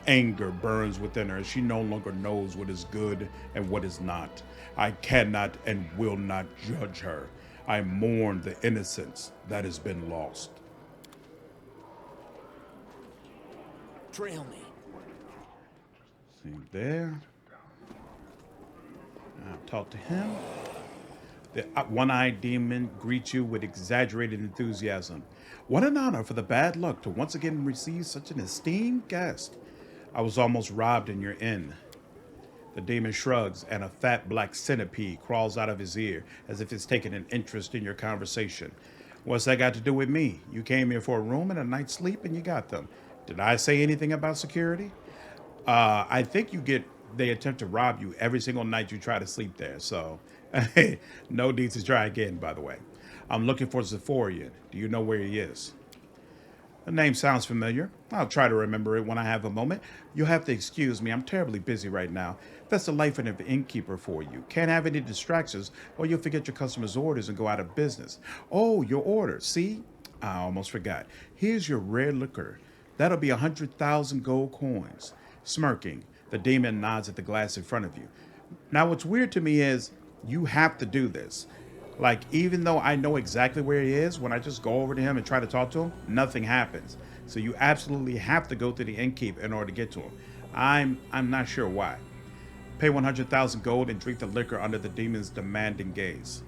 Anger burns within her. She no longer knows what is good and what is not. I cannot and will not judge her. I mourn the innocence that has been lost. Trail me. See there. I'll talk to him. The one-eyed demon greets you with exaggerated enthusiasm. What an honor for the bad luck to once again receive such an esteemed guest. I was almost robbed in your inn. The demon shrugs, and a fat black centipede crawls out of his ear as if it's taking an interest in your conversation. What's that got to do with me? You came here for a room and a night's sleep, and you got them. Did I say anything about security? I think they attempt to rob you every single night you try to sleep there, so no need to try again, by the way. I'm looking for Ziforian. Do you know where he is? The name sounds familiar. I'll try to remember it when I have a moment. You'll have to excuse me. I'm terribly busy right now. That's the life of an innkeeper for you. Can't have any distractions or you'll forget your customers' orders and go out of business. Oh, your order. See? I almost forgot. Here's your rare liquor. That'll be 100,000 gold coins. Smirking, the demon nods at the glass in front of you. Now, what's weird to me is you have to do this. Like, even though I know exactly where he is, when I just go over to him and try to talk to him, nothing happens. So you absolutely have to go through the innkeep in order to get to him. I'm not sure why. Pay 100,000 gold and drink the liquor under the demon's demanding gaze.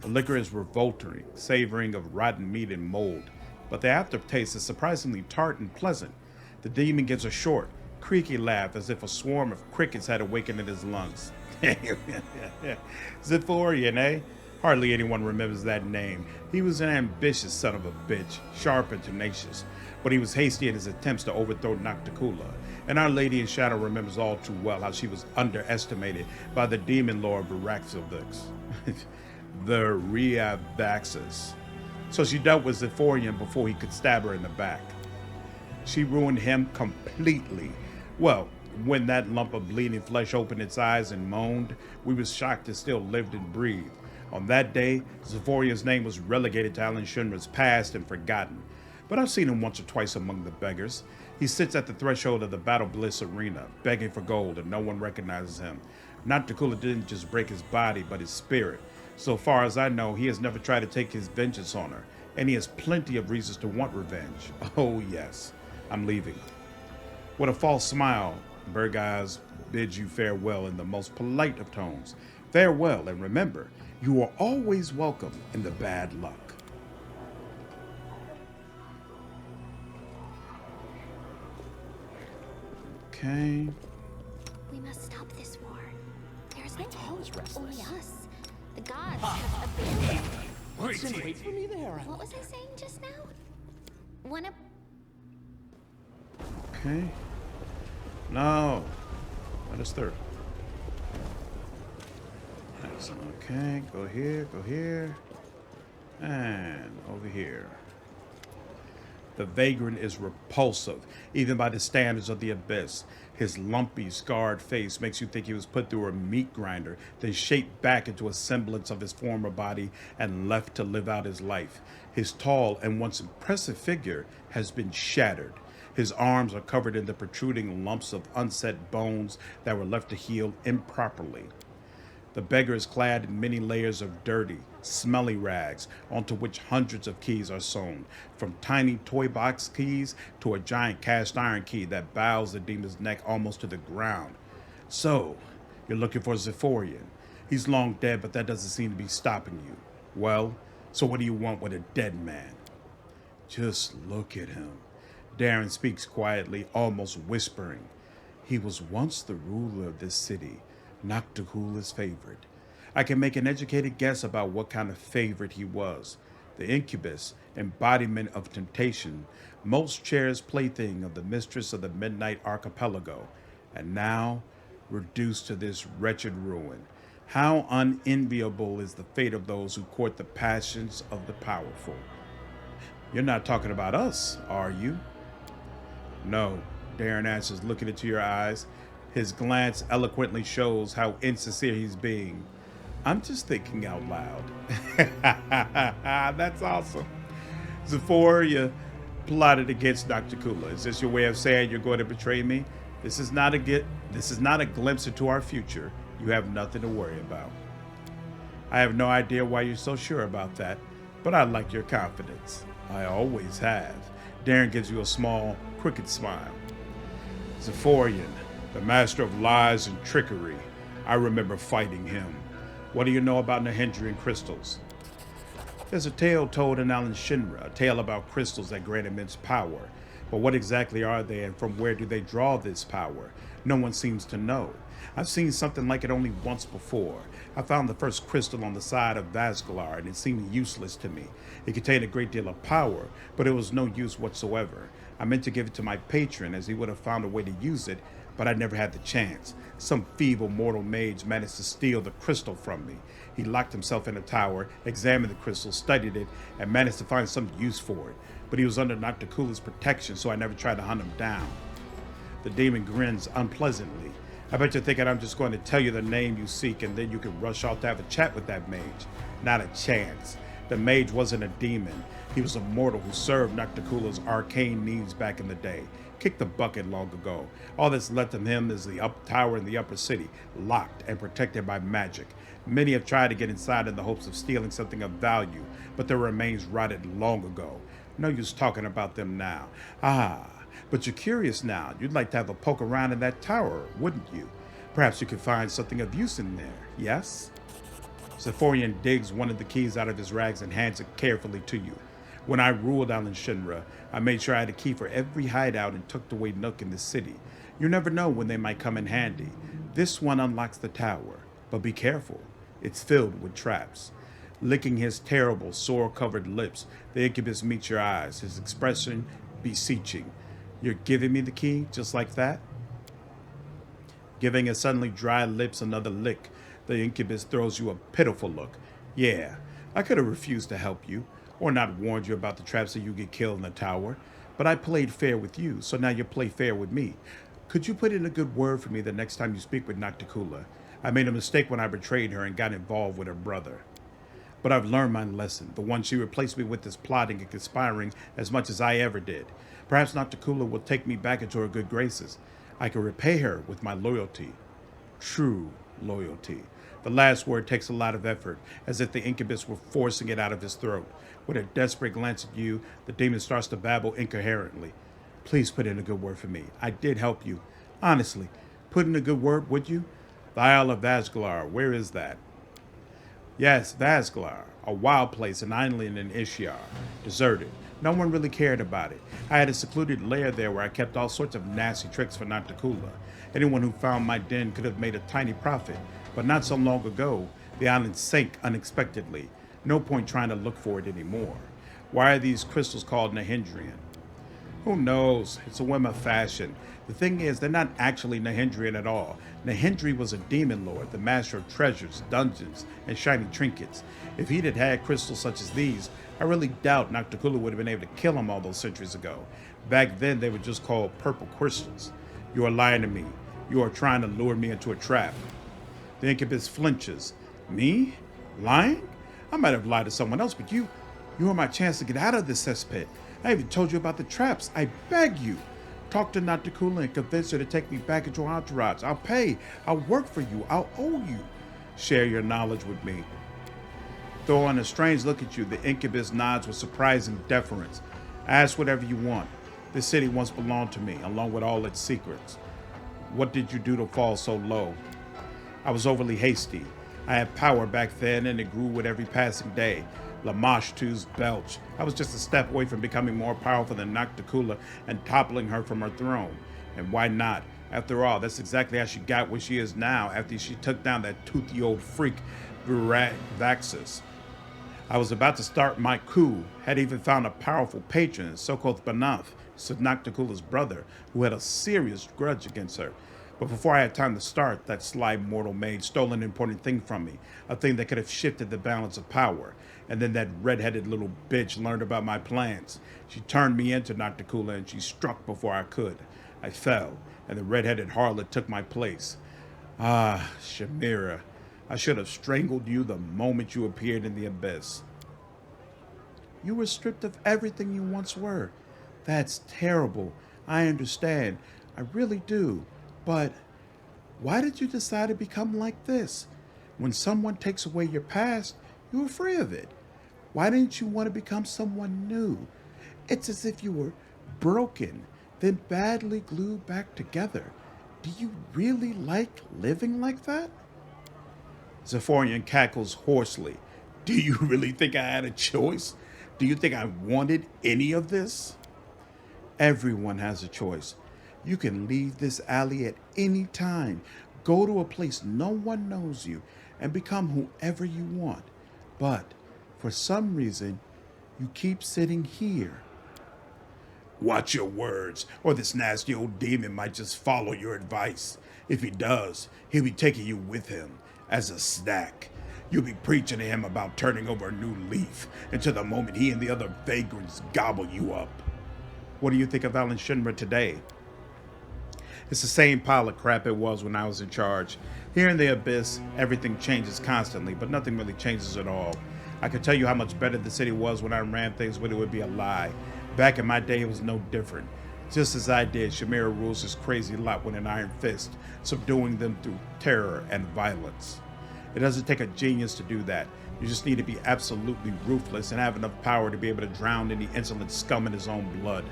The liquor is revolting, savoring of rotten meat and mold, but the aftertaste is surprisingly tart and pleasant. The demon gives a short, creaky laugh as if a swarm of crickets had awakened in his lungs. Ziforian, eh? Hardly anyone remembers that name. He was an ambitious son of a bitch, sharp and tenacious, but he was hasty in his attempts to overthrow Nocticula. And Our Lady in Shadow remembers all too well how she was underestimated by the demon lord Varaxovix, the Reabaxis. So she dealt with Ziforian before he could stab her in the back. She ruined him completely. Well, when that lump of bleeding flesh opened its eyes and moaned, we were shocked it still lived and breathed. On that day, Ziforian's name was relegated to Alan Shinra's past and forgotten. But I've seen him once or twice among the beggars. He sits at the threshold of the Battle Bliss arena, begging for gold, and no one recognizes him. Nocticula didn't just break his body, but his spirit. So far as I know, he has never tried to take his vengeance on her, and he has plenty of reasons to want revenge. Oh yes, I'm leaving. With a false smile, Bergaz bids you farewell in the most polite of tones. Farewell, and remember, you are always welcome in the bad luck. Okay. We must stop this war. There's My tongue is only restless. us. The gods have abandoned. Wait for me there. What was I saying just now? One of Okay. No. That is third. Excellent. Okay, go here, and over here. The vagrant is repulsive, even by the standards of the abyss. His lumpy, scarred face makes you think he was put through a meat grinder, then shaped back into a semblance of his former body and left to live out his life. His tall and once impressive figure has been shattered. His arms are covered in the protruding lumps of unset bones that were left to heal improperly. The beggar is clad in many layers of dirty, smelly rags onto which hundreds of keys are sewn, from tiny toy box keys to a giant cast iron key that bows the demon's neck almost to the ground. So, you're looking for Ziforian. He's long dead, but that doesn't seem to be stopping you. Well, so what do you want with a dead man? Just look at him. Darren speaks quietly, almost whispering. He was once the ruler of this city, Nocticula's favorite. I can make an educated guess about what kind of favorite he was. The incubus, embodiment of temptation, most cherished plaything of the mistress of the Midnight Archipelago, and now reduced to this wretched ruin. How unenviable is the fate of those who court the passions of the powerful. You're not talking about us, are you? No, Darren answers, looking into your eyes. His glance eloquently shows how insincere he's being. I'm just thinking out loud. That's awesome. Ziforian plotted against Nocticula. Is this your way of saying you're going to betray me? This is not a glimpse into our future. You have nothing to worry about. I have no idea why you're so sure about that, but I like your confidence. I always have. Darren gives you a small, crooked smile. Ziforian, the master of lies and trickery. I remember fighting him. What do you know about Nahindrian crystals? There's a tale told in Alan Shinra, a tale about crystals that grant immense power. But what exactly are they, and from where do they draw this power? No one seems to know. I've seen something like it only once before. I found the first crystal on the side of Vasgalar, and it seemed useless to me. It contained a great deal of power, but it was no use whatsoever. I meant to give it to my patron, as he would have found a way to use it, but I never had the chance. Some feeble mortal mage managed to steal the crystal from me. He locked himself in a tower, examined the crystal, studied it, and managed to find some use for it. But he was under Nocticula's protection, so I never tried to hunt him down. The demon grins unpleasantly. I bet you're thinking I'm just going to tell you the name you seek and then you can rush off to have a chat with that mage. Not a chance. The mage wasn't a demon. He was a mortal who served Nocticula's arcane needs back in the day. Kicked the bucket long ago. All that's left of him is the tower in the upper city, locked and protected by magic. Many have tried to get inside in the hopes of stealing something of value, but their remains rotted long ago. No use talking about them now. But you're curious now. You'd like to have a poke around in that tower, wouldn't you? Perhaps you could find something of use in there, yes? Ziforian digs one of the keys out of his rags and hands it carefully to you. When I ruled Alan Shinra, I made sure I had a key for every hideout and tucked away nook in the city. You never know when they might come in handy. This one unlocks the tower, but be careful. It's filled with traps. Licking his terrible, sore-covered lips, the incubus meets your eyes, his expression beseeching. You're giving me the key, just like that? Giving his suddenly dry lips another lick, the incubus throws you a pitiful look. Yeah, I could have refused to help you, or not warned you about the traps so you get killed in the tower, but I played fair with you, so now you play fair with me. Could you put in a good word for me the next time you speak with Nocticula? I made a mistake when I betrayed her and got involved with her brother. But I've learned my lesson. The one she replaced me with is plotting and conspiring as much as I ever did. Perhaps Nocticula will take me back into her good graces. I can repay her with my loyalty. True loyalty. The last word takes a lot of effort, as if the incubus were forcing it out of his throat. With a desperate glance at you, the demon starts to babble incoherently. Please put in a good word for me. I did help you. Honestly, put in a good word, would you? The Isle of Vazglar, where is that? Yes, Vazglar, a wild place, an island in Ishiar, deserted. No one really cared about it. I had a secluded lair there where I kept all sorts of nasty tricks for Nocticula. Anyone who found my den could have made a tiny profit, but not so long ago, the island sank unexpectedly. No point trying to look for it anymore. Why are these crystals called Nahindrian? Who knows? It's a whim of fashion. The thing is, they're not actually Nahindrian at all. Nahindri was a demon lord, the master of treasures, dungeons, and shiny trinkets. If he'd had crystals such as these, I really doubt Nocticula would have been able to kill him all those centuries ago. Back then, they were just called purple crystals. You are lying to me. You are trying to lure me into a trap. The incubus flinches. Me? Lying? I might have lied to someone else, but you are my chance to get out of this cesspit. I even told you about the traps. I beg you. Talk to Nocticula and convince her to take me back into her entourage. I'll pay. I'll work for you. I'll owe you. Share your knowledge with me. Throwing a strange look at you, the incubus nods with surprising deference. Ask whatever you want. This city once belonged to me, along with all its secrets. What did you do to fall so low? I was overly hasty. I had power back then, and it grew with every passing day. Lamashtu's belch. I was just a step away from becoming more powerful than Nocticula and toppling her from her throne. And why not? After all, that's exactly how she got where she is now after she took down that toothy old freak, Vaxus. I was about to start my coup, had even found a powerful patron, so-called Banath, Nocticula's brother, who had a serious grudge against her. But before I had time to start, that sly mortal maid stole an important thing from me, a thing that could have shifted the balance of power. And then that red-headed little bitch learned about my plans. She turned me into Nocticula, and she struck before I could. I fell, and the red-headed harlot took my place. Ah, Shamira, I should have strangled you the moment you appeared in the abyss. You were stripped of everything you once were. That's terrible. I understand. I really do. But why did you decide to become like this? When someone takes away your past, you were free of it. Why didn't you want to become someone new? It's as if you were broken, then badly glued back together. Do you really like living like that? Ziforian cackles hoarsely. Do you really think I had a choice? Do you think I wanted any of this? Everyone has a choice. You can leave this alley at any time, go to a place no one knows you, and become whoever you want. But for some reason, you keep sitting here. Watch your words, or this nasty old demon might just follow your advice. If he does, he'll be taking you with him as a snack. You'll be preaching to him about turning over a new leaf until the moment he and the other vagrants gobble you up. What do you think of Alan Shinra today? It's the same pile of crap it was when I was in charge. Here in the Abyss, everything changes constantly, but nothing really changes at all. I could tell you how much better the city was when I ran things, but it would be a lie. Back in my day, it was no different. Just as I did, Shamira rules his crazy lot with an iron fist, subduing them through terror and violence. It doesn't take a genius to do that. You just need to be absolutely ruthless and have enough power to be able to drown any insolent scum in his own blood.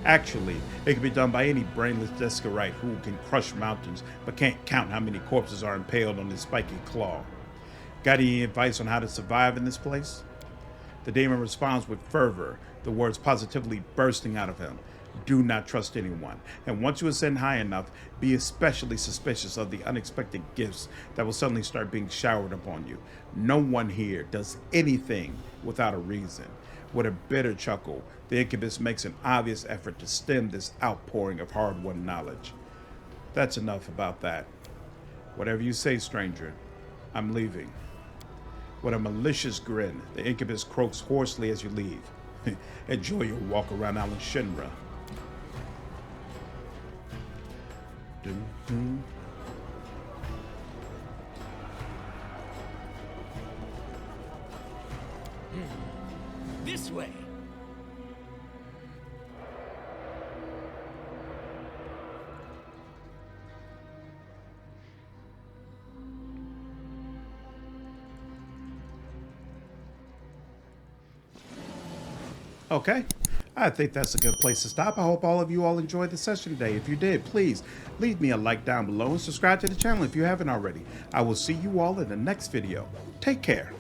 Actually, it can be done by any brainless Deskarite who can crush mountains but can't count how many corpses are impaled on his spiky claw. Got any advice on how to survive in this place? The demon responds with fervor, the words positively bursting out of him. Do not trust anyone, and once you ascend high enough, be especially suspicious of the unexpected gifts that will suddenly start being showered upon you. No one here does anything without a reason. With a bitter chuckle, the incubus makes an obvious effort to stem this outpouring of hard-won knowledge. That's enough about that. Whatever you say, stranger, I'm leaving. With a malicious grin, the incubus croaks hoarsely as you leave. Enjoy your walk around Alan Shinra. Dun, 2. This way. Okay, I think that's a good place to stop. I hope all of you all enjoyed the session today. If you did, please leave me a like down below and subscribe to the channel if you haven't already. I will see you all in the next video. Take care.